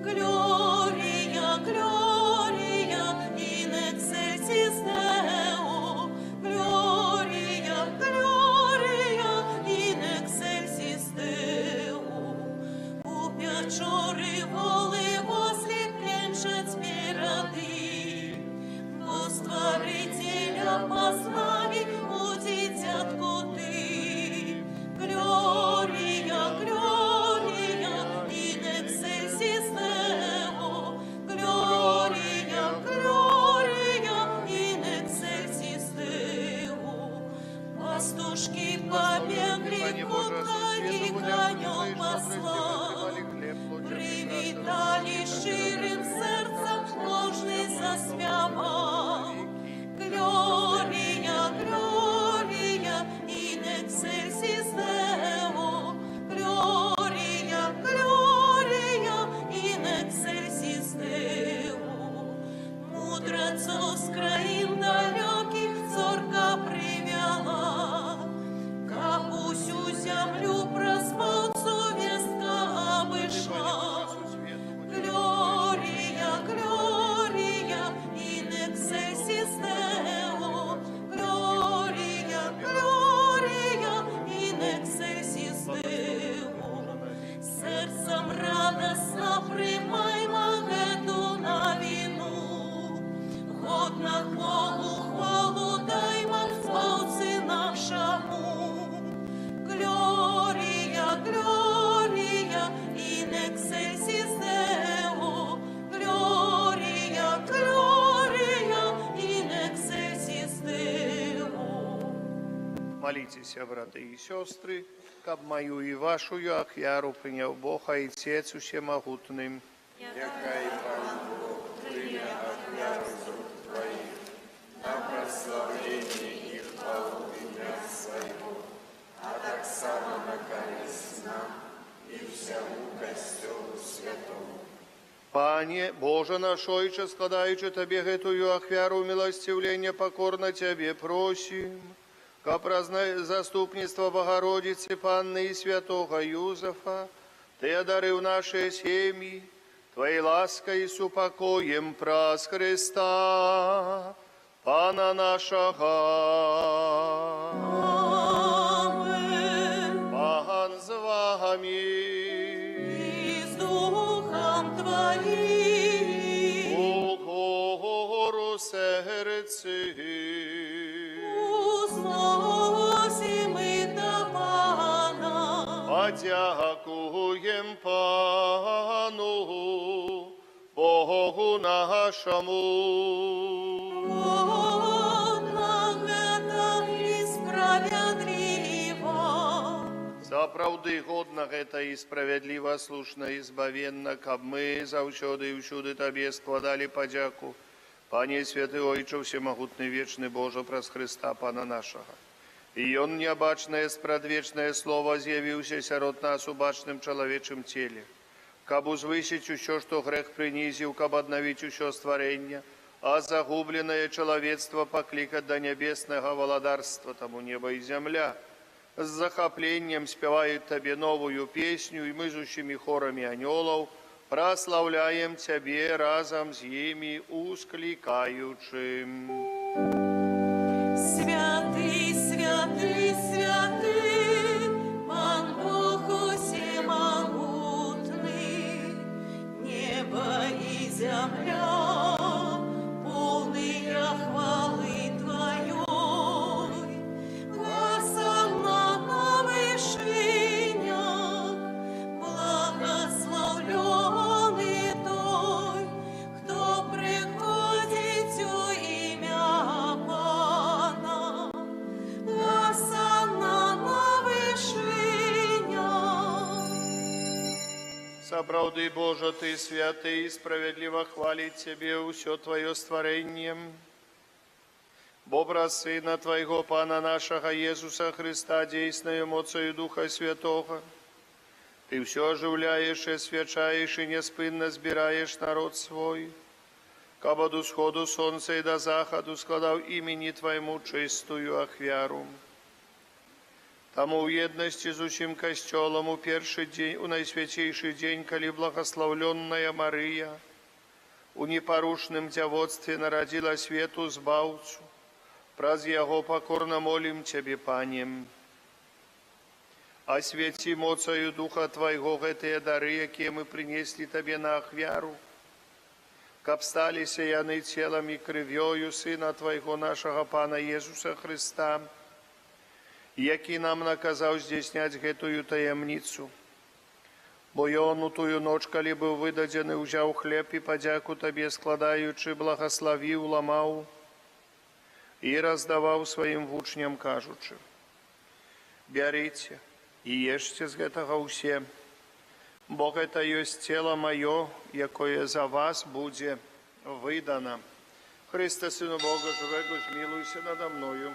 Глорія, глорія, in excelsis Deo. Глорія, глорія, in excelsis Deo. У п'ячори воли возле клянчать перады. До Створителя послали у дитятку ты. Глория, глория, in excelsis Deo. Глория, глория, in excelsis Deo. Пастушки побегли, куда и конем послал. Привіталі щирим серцем, ложний заспівав. Глорія, глорія, in excelsis Deo. Глорія, глорія, in excelsis Deo. Мудрецов з країн далеких зорка привела, как усю землю проспалцу вестка обышла. Глория, глория, in excelsis Deo. Глория, глория, in excelsis Deo. Серцем радостно приймаймо эту новину. Годна Богу хвалу даймо Спасу нашому. Глория, глория, in excelsis Deo. Глория, глория, in excelsis Deo. Молитесь, браты и сестры, каб мою і вашую ахвяру прыняў Бог Айцец усемагутным. Нехай Пан Бог прийме ахвяру з рук Твоих на прославление и хвалу имя Своего, а так само на користь нам и всему костелу святому. Пане, Боже наш Ойче, складаючи Тебе гэтую ахвяру милостивлення, покорно Тебе просим, ка праздное заступництво Богородицы Панны и святого Юзефа, Ты одарив наши семьи Твоей лаской и супокоем праз Христа, Пана нашего. Амин. Пан з вами. И с Духом Твоим. Гору серці. Узносим и до Пана. Подякуєм Пану, Богу нашому. Годно и справедливо. Сапраўды годна гэта і справядліва, слушна і збавенна, каб мы заўсёды і ўсюды Табе складалі падзяку. Пане святы Ойче, всемагутны вечны Божа, праз Христа Пана нашага. І Ён, нябачнае спрадвечнае Слово, з'явіўся сярод нас у бачным чалавечым целе, каб узвысіць усё, што грэх прынізіў, каб аднавіць усё стварэнне, а загубленае чалавецтва паклікаць да нябеснага валадарства. Таму неба і зямля з захапленнем спяваюць Табе новую песню, і мы з усімі хорамі анёлаў праслаўляем Цябе разам з імі усклікаючы. Святый, святый, святый, Пан Бог всемогутный, небо и земля, полные хвалы Твоей. Госанна на вышинях, благословленный той, кто приходит у имя Пана. Госанна на вышинях. Сапраўды, Божа, Ты святы і справядліва хваліць Цябе ўсё Твоё стварэнне. Бо праз Сына Твайго, Пана нашага Езуса Христа, дзейснаю моцаю Духа Святого, Ты ўсё ажыўляеш і асвячаеш і няспынна збіраеш народ свой, каб ад усходу сонца і да захаду складаў імені Твайму чыстую ахвяру. Таму ў еднасці з усім касцёлам у першы дзень, у найсвяцейшы дзень, калі благаслаўлённая Марыя у непарушным дзявоцтве нарадзіла свету збаўцу, праз яго пакорна молім Цябе, Пане. Асвяці моцаю Духа Твайго гэтыя дары, якія мы прынеслі Табе на ахвяру, каб сталіся яны целам і крывёю Сына Твайго нашага Пана Езуса Христа, які нам наказаў здзяйсняць гэтую таямніцу. Бо Ён у тую ноч, калі быў выдадзены, узяў хлеб і падзяку Табе складаючы, благаславіў, ламаў і раздаваў сваім вучням, кажучы: «Бярыце і ешце з гэтага ўсе, бо гэта ёсць цела маё, якое за вас будзе выдана. Христе, Сыну Бога Живего, змилуйся надо мною».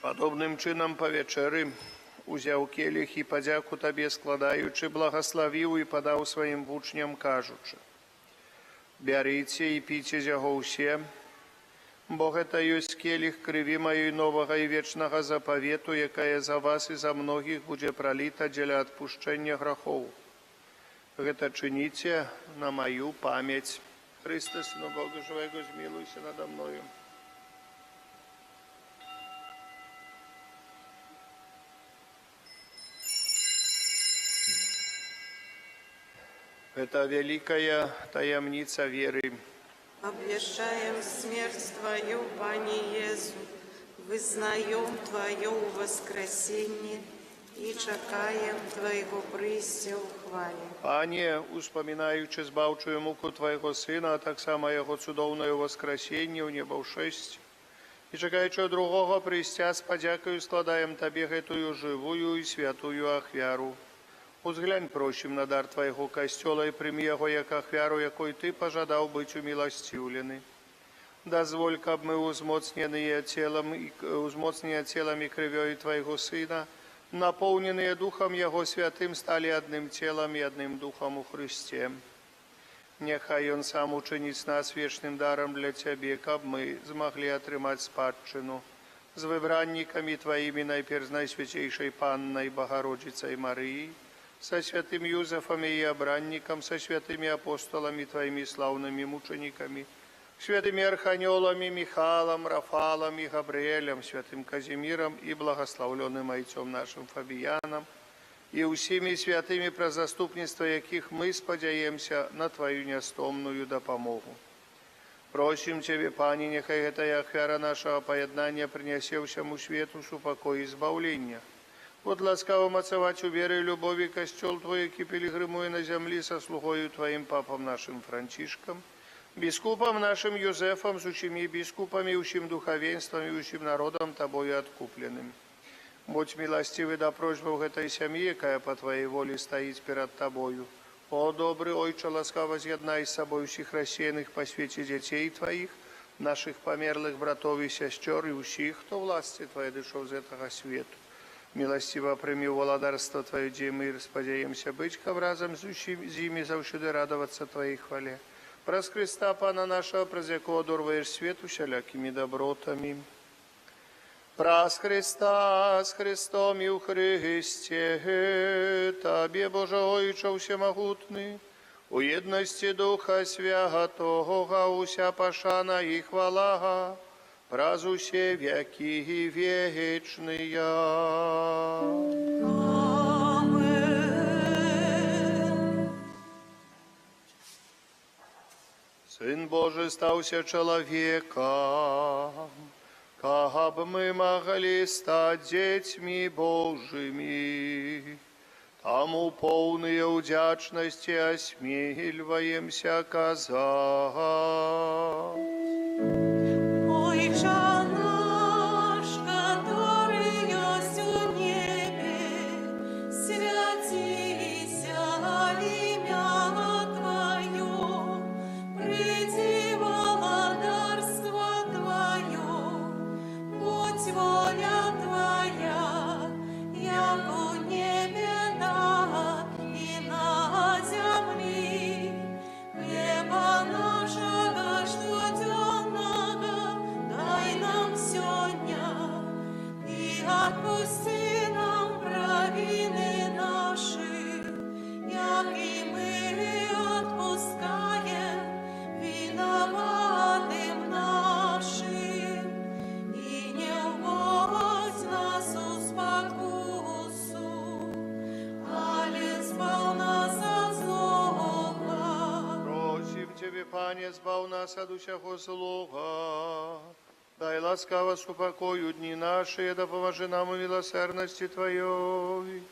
Падобным чынам па вячэры узяў келіх і падзяку Табе складаючы, благаславіў і падаў сваім вучням, кажучы: «Бярыце і піце з яго ўсе, бо гэта ёсць келіх крыві маёй новага і вечнага запавету, якая за вас і за многіх будзе праліта дзеля адпушчэння грахоў. Гэта чыніце на маю памяць. Христе, Сыну Бога Живого, змилуйся надо мною». Это великая таямница веры. Обвещаем смерть Твою, Пане Иезу, вызнаем Твое воскресение і чекаєм Твоєго прийстя у хвалі. Пане, успоминаючи збавчую муку Твоего Сина, а так само Його цудовное воскресіння у небовшесть, і чекаючи другого прийстя, з подякою складаем Тобі гэтую живую і святую ахвяру. Узглянь, просим, на дар Твоего костела и прими его, як ахвяру, якой Ты пожадал быть умилостивлены. Дозволь, каб мы, узмоцненные телом и кровью Твоего Сына, наполненные Духом Его Святым, стали одним телом и одним Духом у Христе. Нехай Он сам учинить с нас вечным даром для Тебе, каб мы змогли отрымать спадщину с выбранниками Твоими, найперв с Найсвятейшей Панной Богородицей Марией, со святым Юзефом и обранником, со святыми апостолами Твоими славными мучениками, святыми архангелами Михаилом, Рафалом и Габриэлем, святым Казимиром и благословленным отцом нашим Фабияном, и усими святыми про заступництво, яких мы сподяемся на Твою нестомную допомогу. Просим Тебе, Пане, нехай эта ахвяра нашего поєднання принесе всему свету супокой и избавление. Вот ласкаво мацовать у веры и любови костел Твой, який пилигримуя на земли со слугою Твоим папом нашим Францишком, бискупом нашим Юзефом, с учими бискупами, ущим духовенством и ущим народом Тобою откупленным. Будь милостивый до просьбы в этой семье, якая по Твоей воле стоит перед Тобою. О, добрый Ойче, ласкаво з'єднай с собой всех рассеянных по свете детей Твоих, наших померлых братов и сестер, и всех, кто власти Твоей дышал из этого света. Милостиво прими володарство Твое, где мы сподяемся быть разом с ими завсюди радоваться Твоей хвале. Праз Христа Пана нашего, праз якого одурваешь свет всялякими добротами. Праз Христа, с Христом и у Христе, Тебе, Боже Ойче всемогутный, у едности Духа Святого, уся пошана и хвала, праз усе веки вечные. Амен. Сын Божий стался человеком, как мы могли стать детьми Божьими. Тому полные удячности осмеливаемся казать. Ойче наш, который есть у небе, святися имя Твое, приди владарство Твое, будь воля Твоя, як у небе и на земли. Хлеба нашего штоденного дай нам сегодня, и отпусти нам провины наши, як и мы отпускаем виноватым нашим. И не вводь нас в спокусу, али избав нас от злого. Просим Тебе, Пане, збав нас от усякого злого. Дай ласкаво с упокою дни наши, да поможи нам у милосердности Твоей.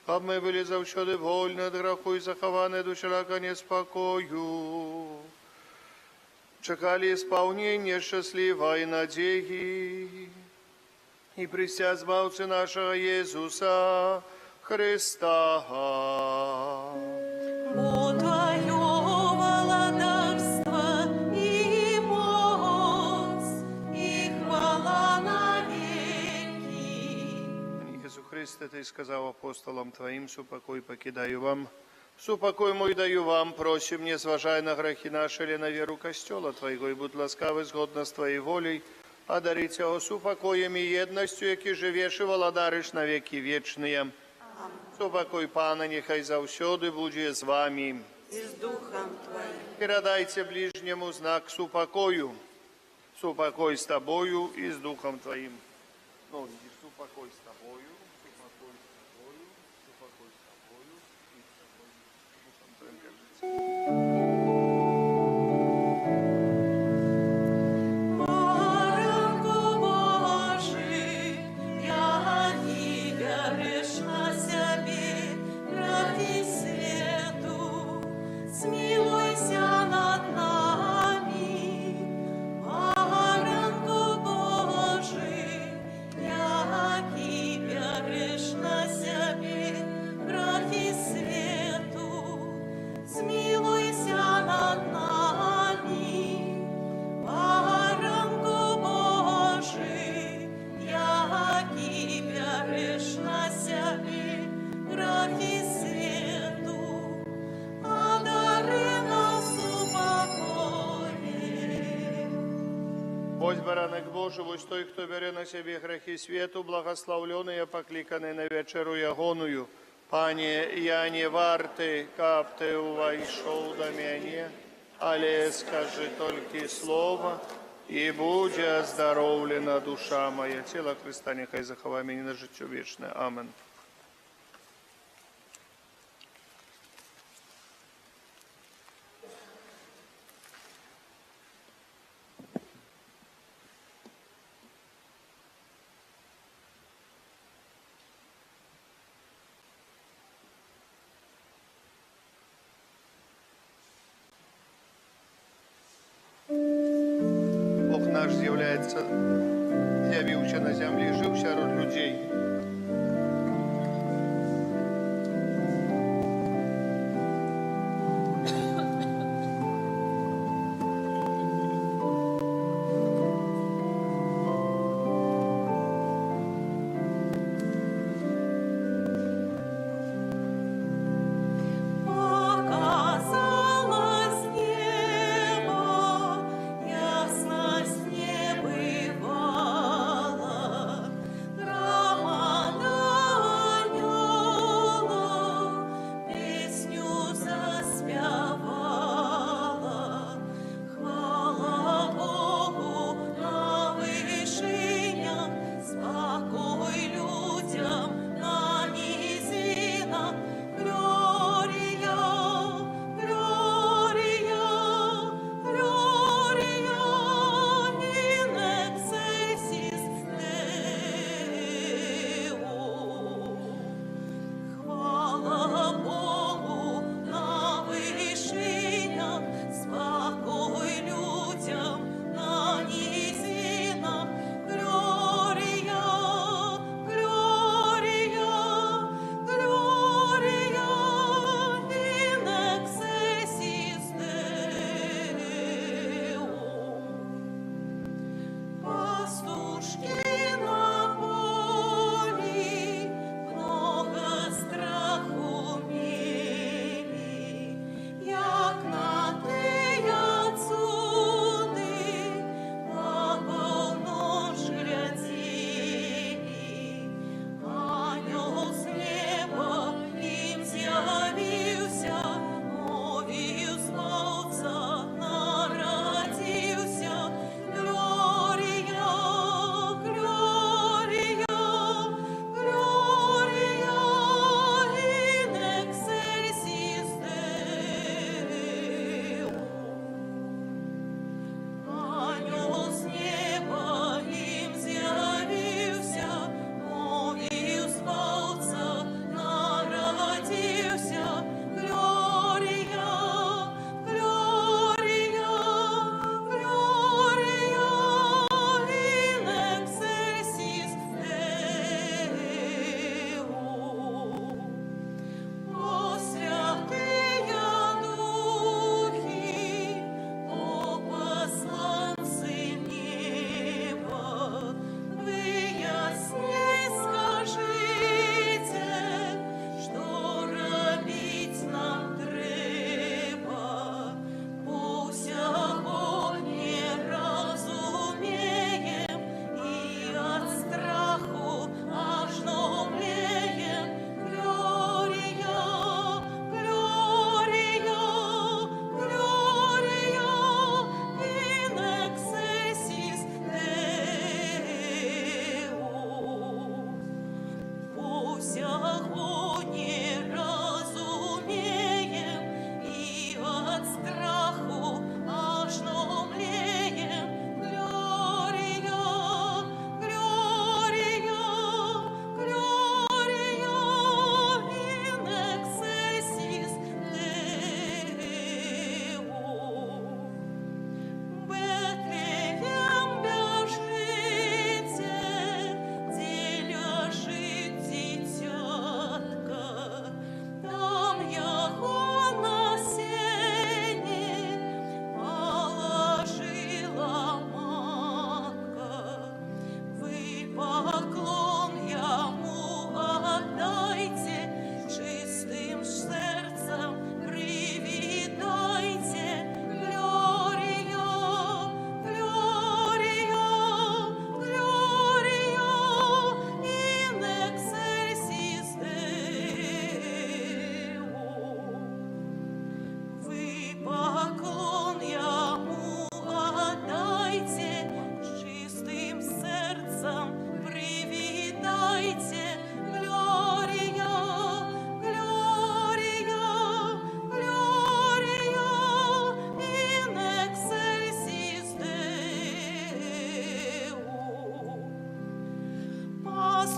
Чтоб мы были завсёды вольны от греху и захованы до всякого неспокою. Чекали исполнения счастливой надеги. И прися збавцы нашего Иисуса Христа. Бо Твое владарство и моц, и хвала навеки. Иисус Христе, Ты сказал апостолам Твоим, супокой покидаю вам, супокой мой даю вам, просим, не зважай на грехи наши или на веру костела Твоего, и будь ласкавы згодно с Твоей волей, одарить его супокоем и едностью, які живеш и владариш на веки вечные. Супокой Пана, нехай завсёды буде з вами. І з Духом Твоїм. Передайте ближнему знак супокою. Супокой с тобою и с Духом Твоим. Ну, супокой с тобою, супокой с тобою, супокой с тобою и с тобою. Духом Твоим держите. Баранку Божий, я не грешна живость той, кто бере на себе грехи свету, благословленные, покликаны на вечеру ягоную. Пане, я не варты, каб ты увайшов до меня, але скажи только слово, и будь оздоровлена душа моя. Тело Христа нехай заховає мені на життя вічне. Амен. Бог наш з'являється, з'явився на землі, жив серед людей. Показалось небо, ясность не бывала,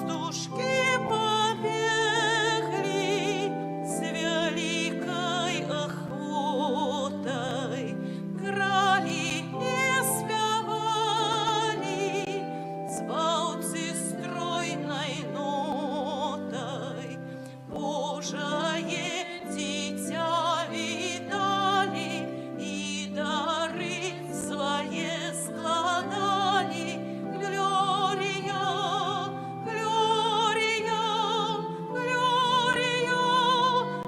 пастушки побегли с великой охотой, крали и спевали звалцы стройной нотой. Божие дитя видали и дары свои складали. Глория, Глория, Глория,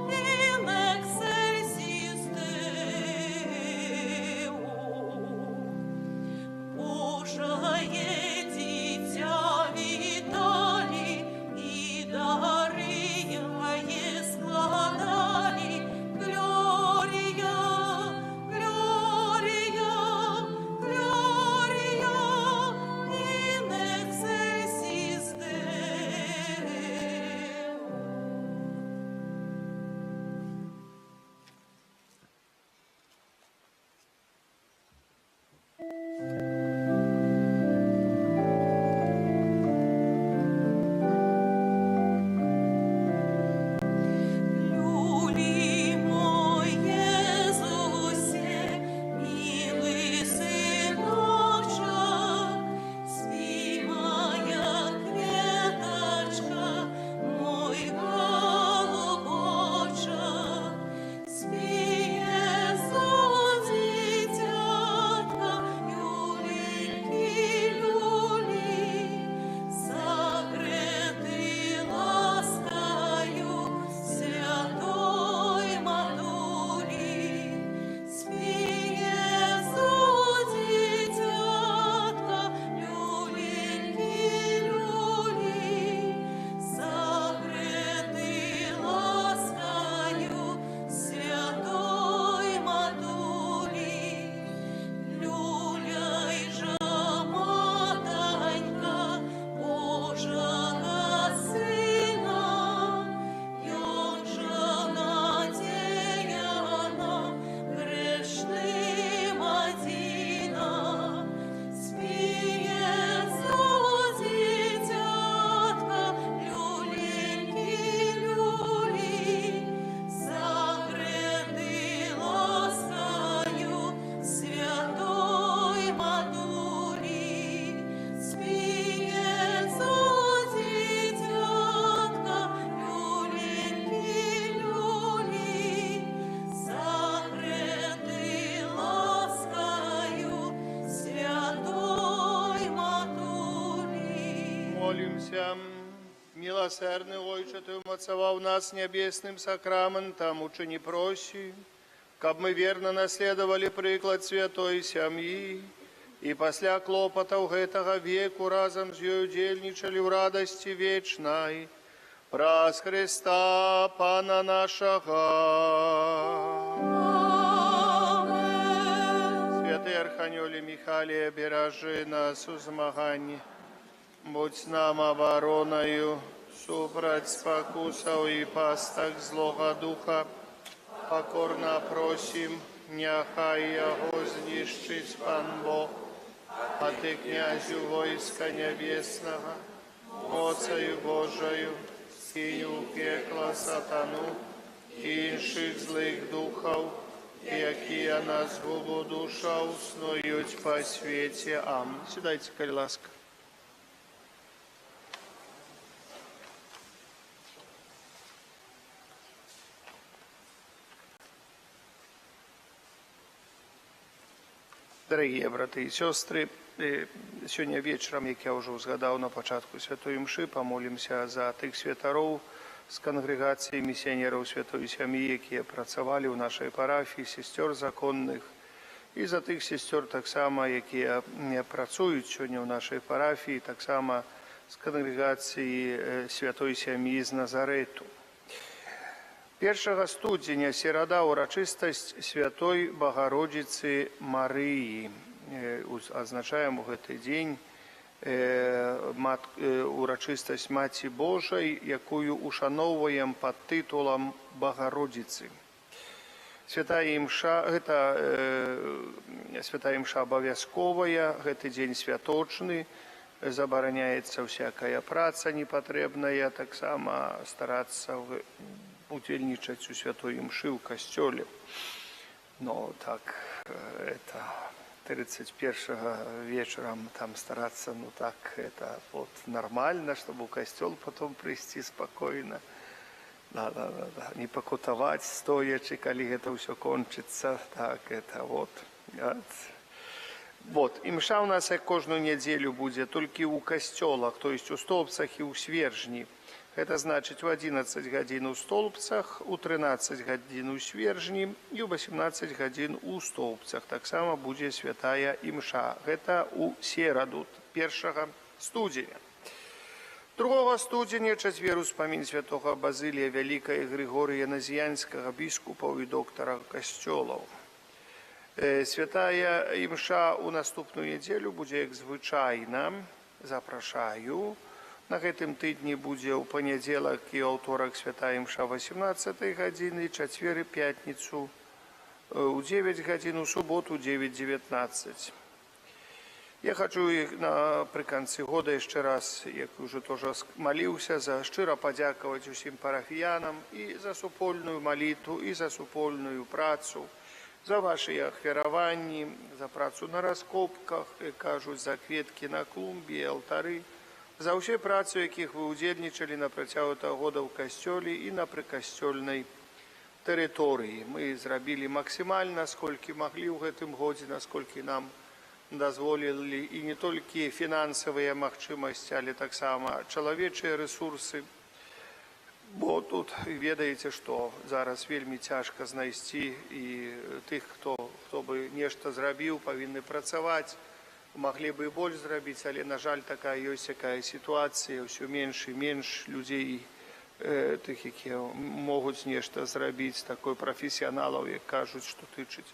in excelsis Deo. Божие дитя видали и дары мои складали. Глория, Глория, Глория, in excelsis Deo. Люли мой Иисусе, милый сыночек, спи, моя кветочка, мой голубочек, спи, Иисус, дитятка, люленький, люли, согретый ласкою святой матули. Спи, Иисус, дитятка, люленький, люли, согретый ласкою святой матули. Люляй же, матонька, Божого Сына, ён же надеяна грешным одина. Спи, Иисус, дитятка, люленький, люли, согретый ласкою святой матули. Спи, Иисус, дитятка, люленький, люли, согретый ласкою святой матули. Молимся. Милосердный Отче, Ты умацовал нас небесным сакраментом, учини проси, каб мы верно наследовали приклад святой сям'і и пасля клопотаў гэтага веку разом з ёю удзельнічалі ў радасці вечнай праз Христа Пана нашага. Святый Архангеле Михалія, беражи нас у змаганні, будь нам обороною, супраць спакусаў і пастак злога духа. Покорно просим, няхай яго знішчыць Пан Бог, а Ты, князю войска небеснага, моцаю Божаю, скинь у пекла сатану і іншых злых духаў, якія на згубу душаў снуюць па свеце. Амінь. Сідайце, калі ласка. Дорогие браты и сестры, сегодня вечером, як я уже узгадал на початку святой мши, помолимся за тых святароў з конгрегації місіонерів Святої Сям'ї, які працювали в нашій парафії, сестер законних, і за тих сестер так само, які працюють сьогодні в нашій парафії, так само з конгрегації Святої Сям'ї з Назарету. 1 студзеня, серада, урачыстасць Святой Богородицы Марыі. Адзначаем у гэты дзень урачыстасць Маці Божай, якую ушаноўваем пад тытулам Богородицы. Святая імша, гэта святая імша абавязковая, гэты дзень святочны, забараняецца всякая праца непатрэбная, таксама старацца удзельнічаць у святой імшы ў касцёле. Но так, это 31-го вечером там стараться, ну так, это вот нормально, чтобы в костел потом прийти спокойно. Да, не покутовать стоячи, коли это все кончится. Так, это вот. Вот, і мша у нас як кожну неділю буде тільки у костьолах, то есть у столбцах і у свержні. Это значит в 11 годин у столбцах, у 13 годин у свержні і у 18 годин у столбцах. Так само буде святая імша. Это у сераду 1 студеня. 2 студеня четвер успамін святого Базилія Великого Григорія Назіянського, біскупа і доктора костьолов. Святая імша у наступну неділю буде як звичайна. Запрашаю. На гэтым тыдні будзе ў панядзелак і аўторак святая імша 18 гадзіны, чацвер і пятніцу у 9 гадзін, у суботу 9:19. Я хочу напрыканцы года яшчэ раз, як уже тоже маліўся, за шчыра падзякаваць усім парафіянам і за супольную малітву, і за супольную працу, за ваши ахвяраванні, за працу на раскопках, кажуць, за кветкі на клумбе, алтары, за ўсе працы, якіх вы удзельнічалі на працягу таго года ў касцёле і на прыкасцёльнай тэрыторыі. Мы зрабілі максімальна, сколькі маглі ў гэтым годзе, насколькі нам дазволілі і не толькі фінансавыя магчымасці, але таксама чалавечыя рэсурсы. Бо тут ведаеце, што зараз вельмі цяжка знайсці і тых, хто бы нешта зрабіў, павінны працаваць. Маглі бы і больш зрабіць, але, на жаль, такая ёсць якая сітуацыя, ўсё менш і менш людзей, тых, якія могуць нешта зрабіць, такой прафесіяналаў, як кажуць, што тычыць.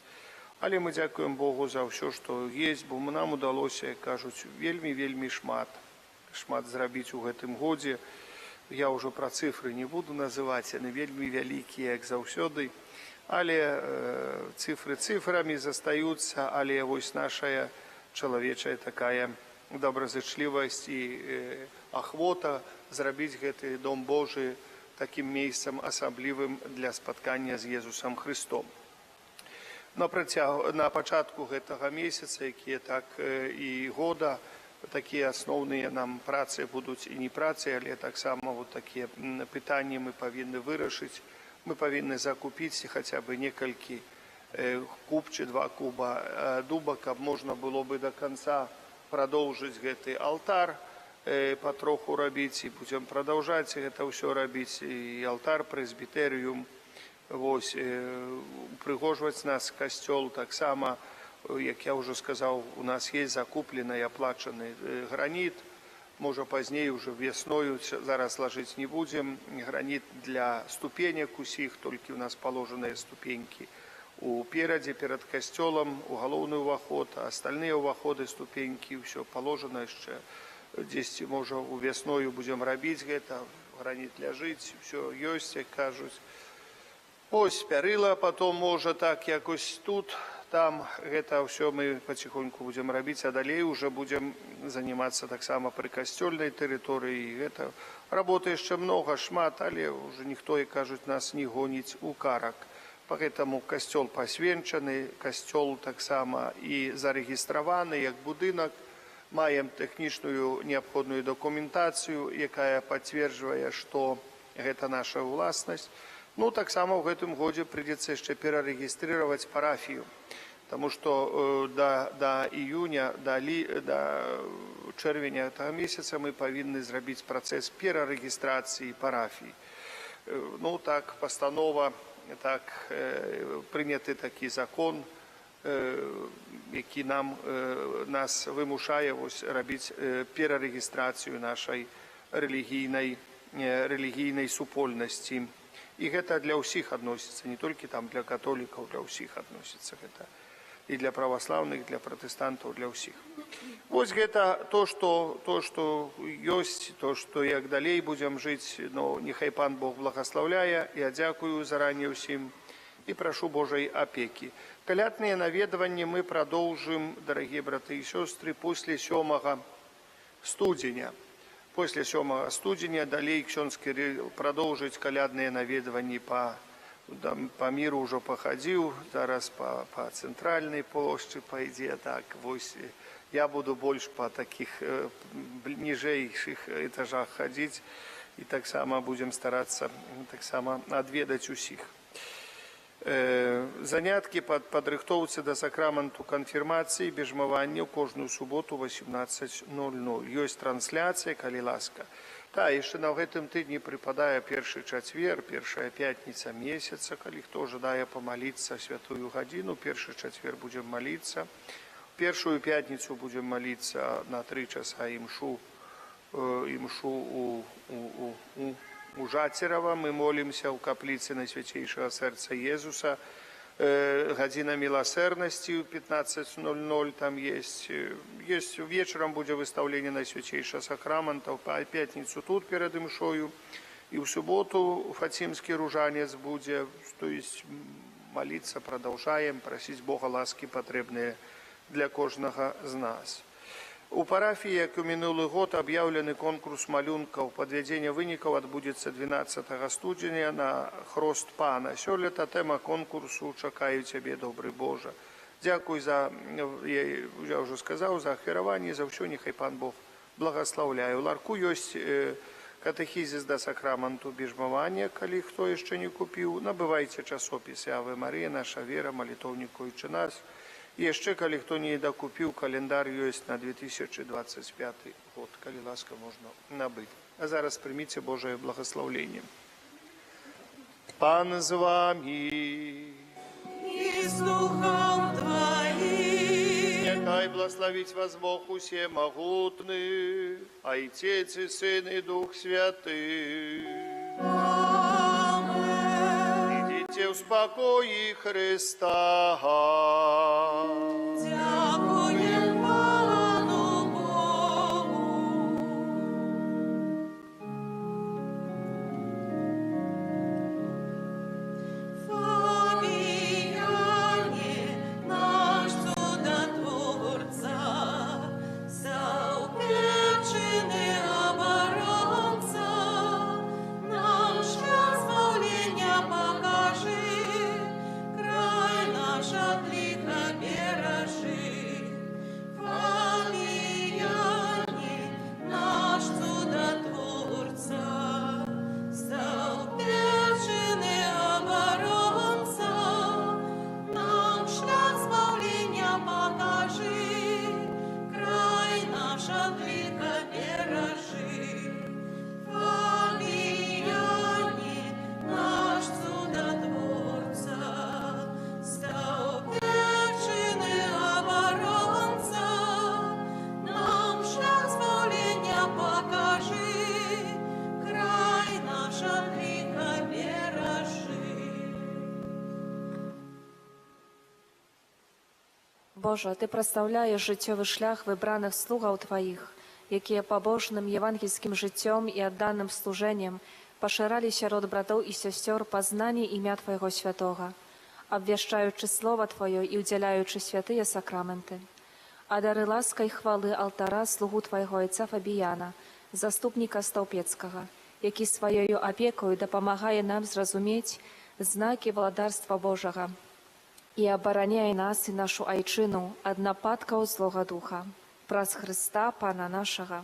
Але мы дзякуем Богу за ўсё, што ёсць, бо нам удалося, як кажуць, вельмі шмат зрабіць у гэтым годзе. Я ўжо пра цифры не буду называць, яны вельмі вялікія, як заўсёды, але цифры цифрамі застаюцца, але вось нашая чалавечая такая добразычлівасць і ахвота зрабіць гэты дом Божы такім месцам асаблівым для спаткання з Езусам Христом. На пачатку гэтага месяца, якія так і года, такія асноўныя нам працы будуць і не працы, але таксама вот такія пытанні мы павінны вырашыць. Мы павінны закупіць хаця бы некалькі куб ці 2 куба дуба, каб можна было бы до конца продолжить гэты алтар, патроху рабіць, і будем продолжать гэта ўсё рабіць, і алтар, прэзбітэрыум, вось, упрыгожваць нас касцёл таксама, як я уже сказал, у нас есть закуплены і аплачаны граніт, можа пазней уже весною, зараз ложить не будем, граніт для ступенек усіх, толькі у нас положеныя ступеньки. Уперадзе перад касцёлам, у галоўны ўваход, а астальныя ўваходы, ступенькі, ўсё паложана яшчэ. Дзесьці, можа, у вясною будзем рабіць гэта, граніт ляжыць, ўсё ёсць, як кажуць. Ось пярыла, потом, можа, так якось тут, там, гэта ўсё мы паціхоньку будзем рабіць, а далей уже будзем занимацца таксама пры касцёльнай тэрыторыі. Гэта работы яшчэ многа, шмат, але уже ніхто, як кажуць, нас не гоніць у карак. Поэтому касцёл пасвенчаны, касцёл таксама і зарэгістраваны як будынак. Маем тэхнічную неабходную дакументацыю, якая пацверджвае, што гэта наша ўласнасць. Ну, таксама ў гэтым годзе прыйдзецца яшчэ перарэгістрировать парафію. Таму што да іюня, да чэрвеня гэтага месяца мы павінны зрабіць працэс перарэгістрацыі парафіі. Ну, так, пастанова, так, прыняты такі закон, які нас вымушае рабіць перарэгістрацыю нашай рэлігійнай супольнасці. І гэта для ўсіх адносіцца, не толькі там для католікаў, для ўсіх адносіцца гэта. І для праваслаўных, для пратэстантаў, для ўсіх. Вось гэта то, што ёсць, то, што як далей будзем жыць, но нехай Пан Бог благаслаўляе. Я дзякую заранее ўсім і прашу Божай апекі. Калядныя наведванні мы продолжим, дорогие браты и сестры, после 7 студзеня. Пасля 7 студзеня далей ксёндз Кірыл прадоўжыць калядныя наведванні па міру ўжо пахадзіў, зараз па цэнтральнай плошчы пайдзе. Так, вось я буду больш па такіх ніжэйшых этажах хадзіць і таксама будзем старацца таксама адведаць усіх. Заняткі па падрыхтоўцы да сакраменту канфірмацыі і бежмавання ў кожную суботу 18:00. Ёсць трансляцыя, калі ласка. Яшчэ на гэтым тыдні прыпадае першы чацвер, першая пятніца месяца, калі хто жадае памаліцца святую гадзіну, першы чацвер будзем маліцца. Першую пятніцу будзем маліцца на 3 часа імшу у Жацерава. Мы молімся ў капліцы Найсвяцейшага сэрца Езуса. Гадзіна міласэрнасці ў 15:00 там есть. Вечарам будзе выстаўленне Найсвяцейшага сакрамента, ў пятніцу тут перад імшою. І ў суботу фацімскі ружанец будзе. То есть маліцца прадаўжаем, прасіць Бога ласкі патрэбныя для кожнага з нас. У парафіі, як у мінулы год, аб'яўлены конкурс малюнкаў. Падвядзенне вынікаў адбудзецца 12 студзеня на хрост Пана. Сёлета тэма конкурсу «Чакаю цябе, добры Божа». Дзякуй за, я ўжо сказаў, за ахвяраванне, за ўсё, няхай Пан Бог благаслаўляе. У ларку ёсць катэхізіс да сакраменту бежмавання, калі хто яшчэ не купіў. Набывайце часопісы «Аве Марія», «Наша вера», «Малітоўнікуючы нас». І яшчэ, калі хто не дакупіў, календар ёсць на 2025 год. Калі ласка, можна набыць. А зараз прыміце Божае благаслаўленне. Пан з вамі. И с духом твоим. Няхай благословить вас Бог усемогутный, Отец и Сын и Дух Святый. Идите в спокое Христа. Дякуем Пану Богу. Фамияне наш чудотворца, заупеченный оборонца, нам шлях спасения покажи, край наш от лиха бережи. Фамияне наш чудотворца, заупеченный оборонца, нам шлях спасения покажи, край наш от лиха бережи. Фамияне наш чудотворца, заупеченный оборонца, нам шлях спасения покажи, край наш от лиха бережи. Боже, Ти представляєш життєвий шлях вибраних слугаў Твоїх, якія пабожным євангельскім жыццём і адданым служэннем пашыралі сярод братоў і сясцёр пазнанне імя Твайго святога, абвяшчаючы Слова Твоё і ўдзяляючы святыя сакраменты. А дары ласкай хвалы алтара слугу Твайго айца Фабіяна, заступніка Стаўпецкага, які сваёю апекою дапамагае нам зразумець знакі валадарства Божага і абараняе нас і нашу айчыну ад нападкаў злога духа. Праз Христа, Пана нашага.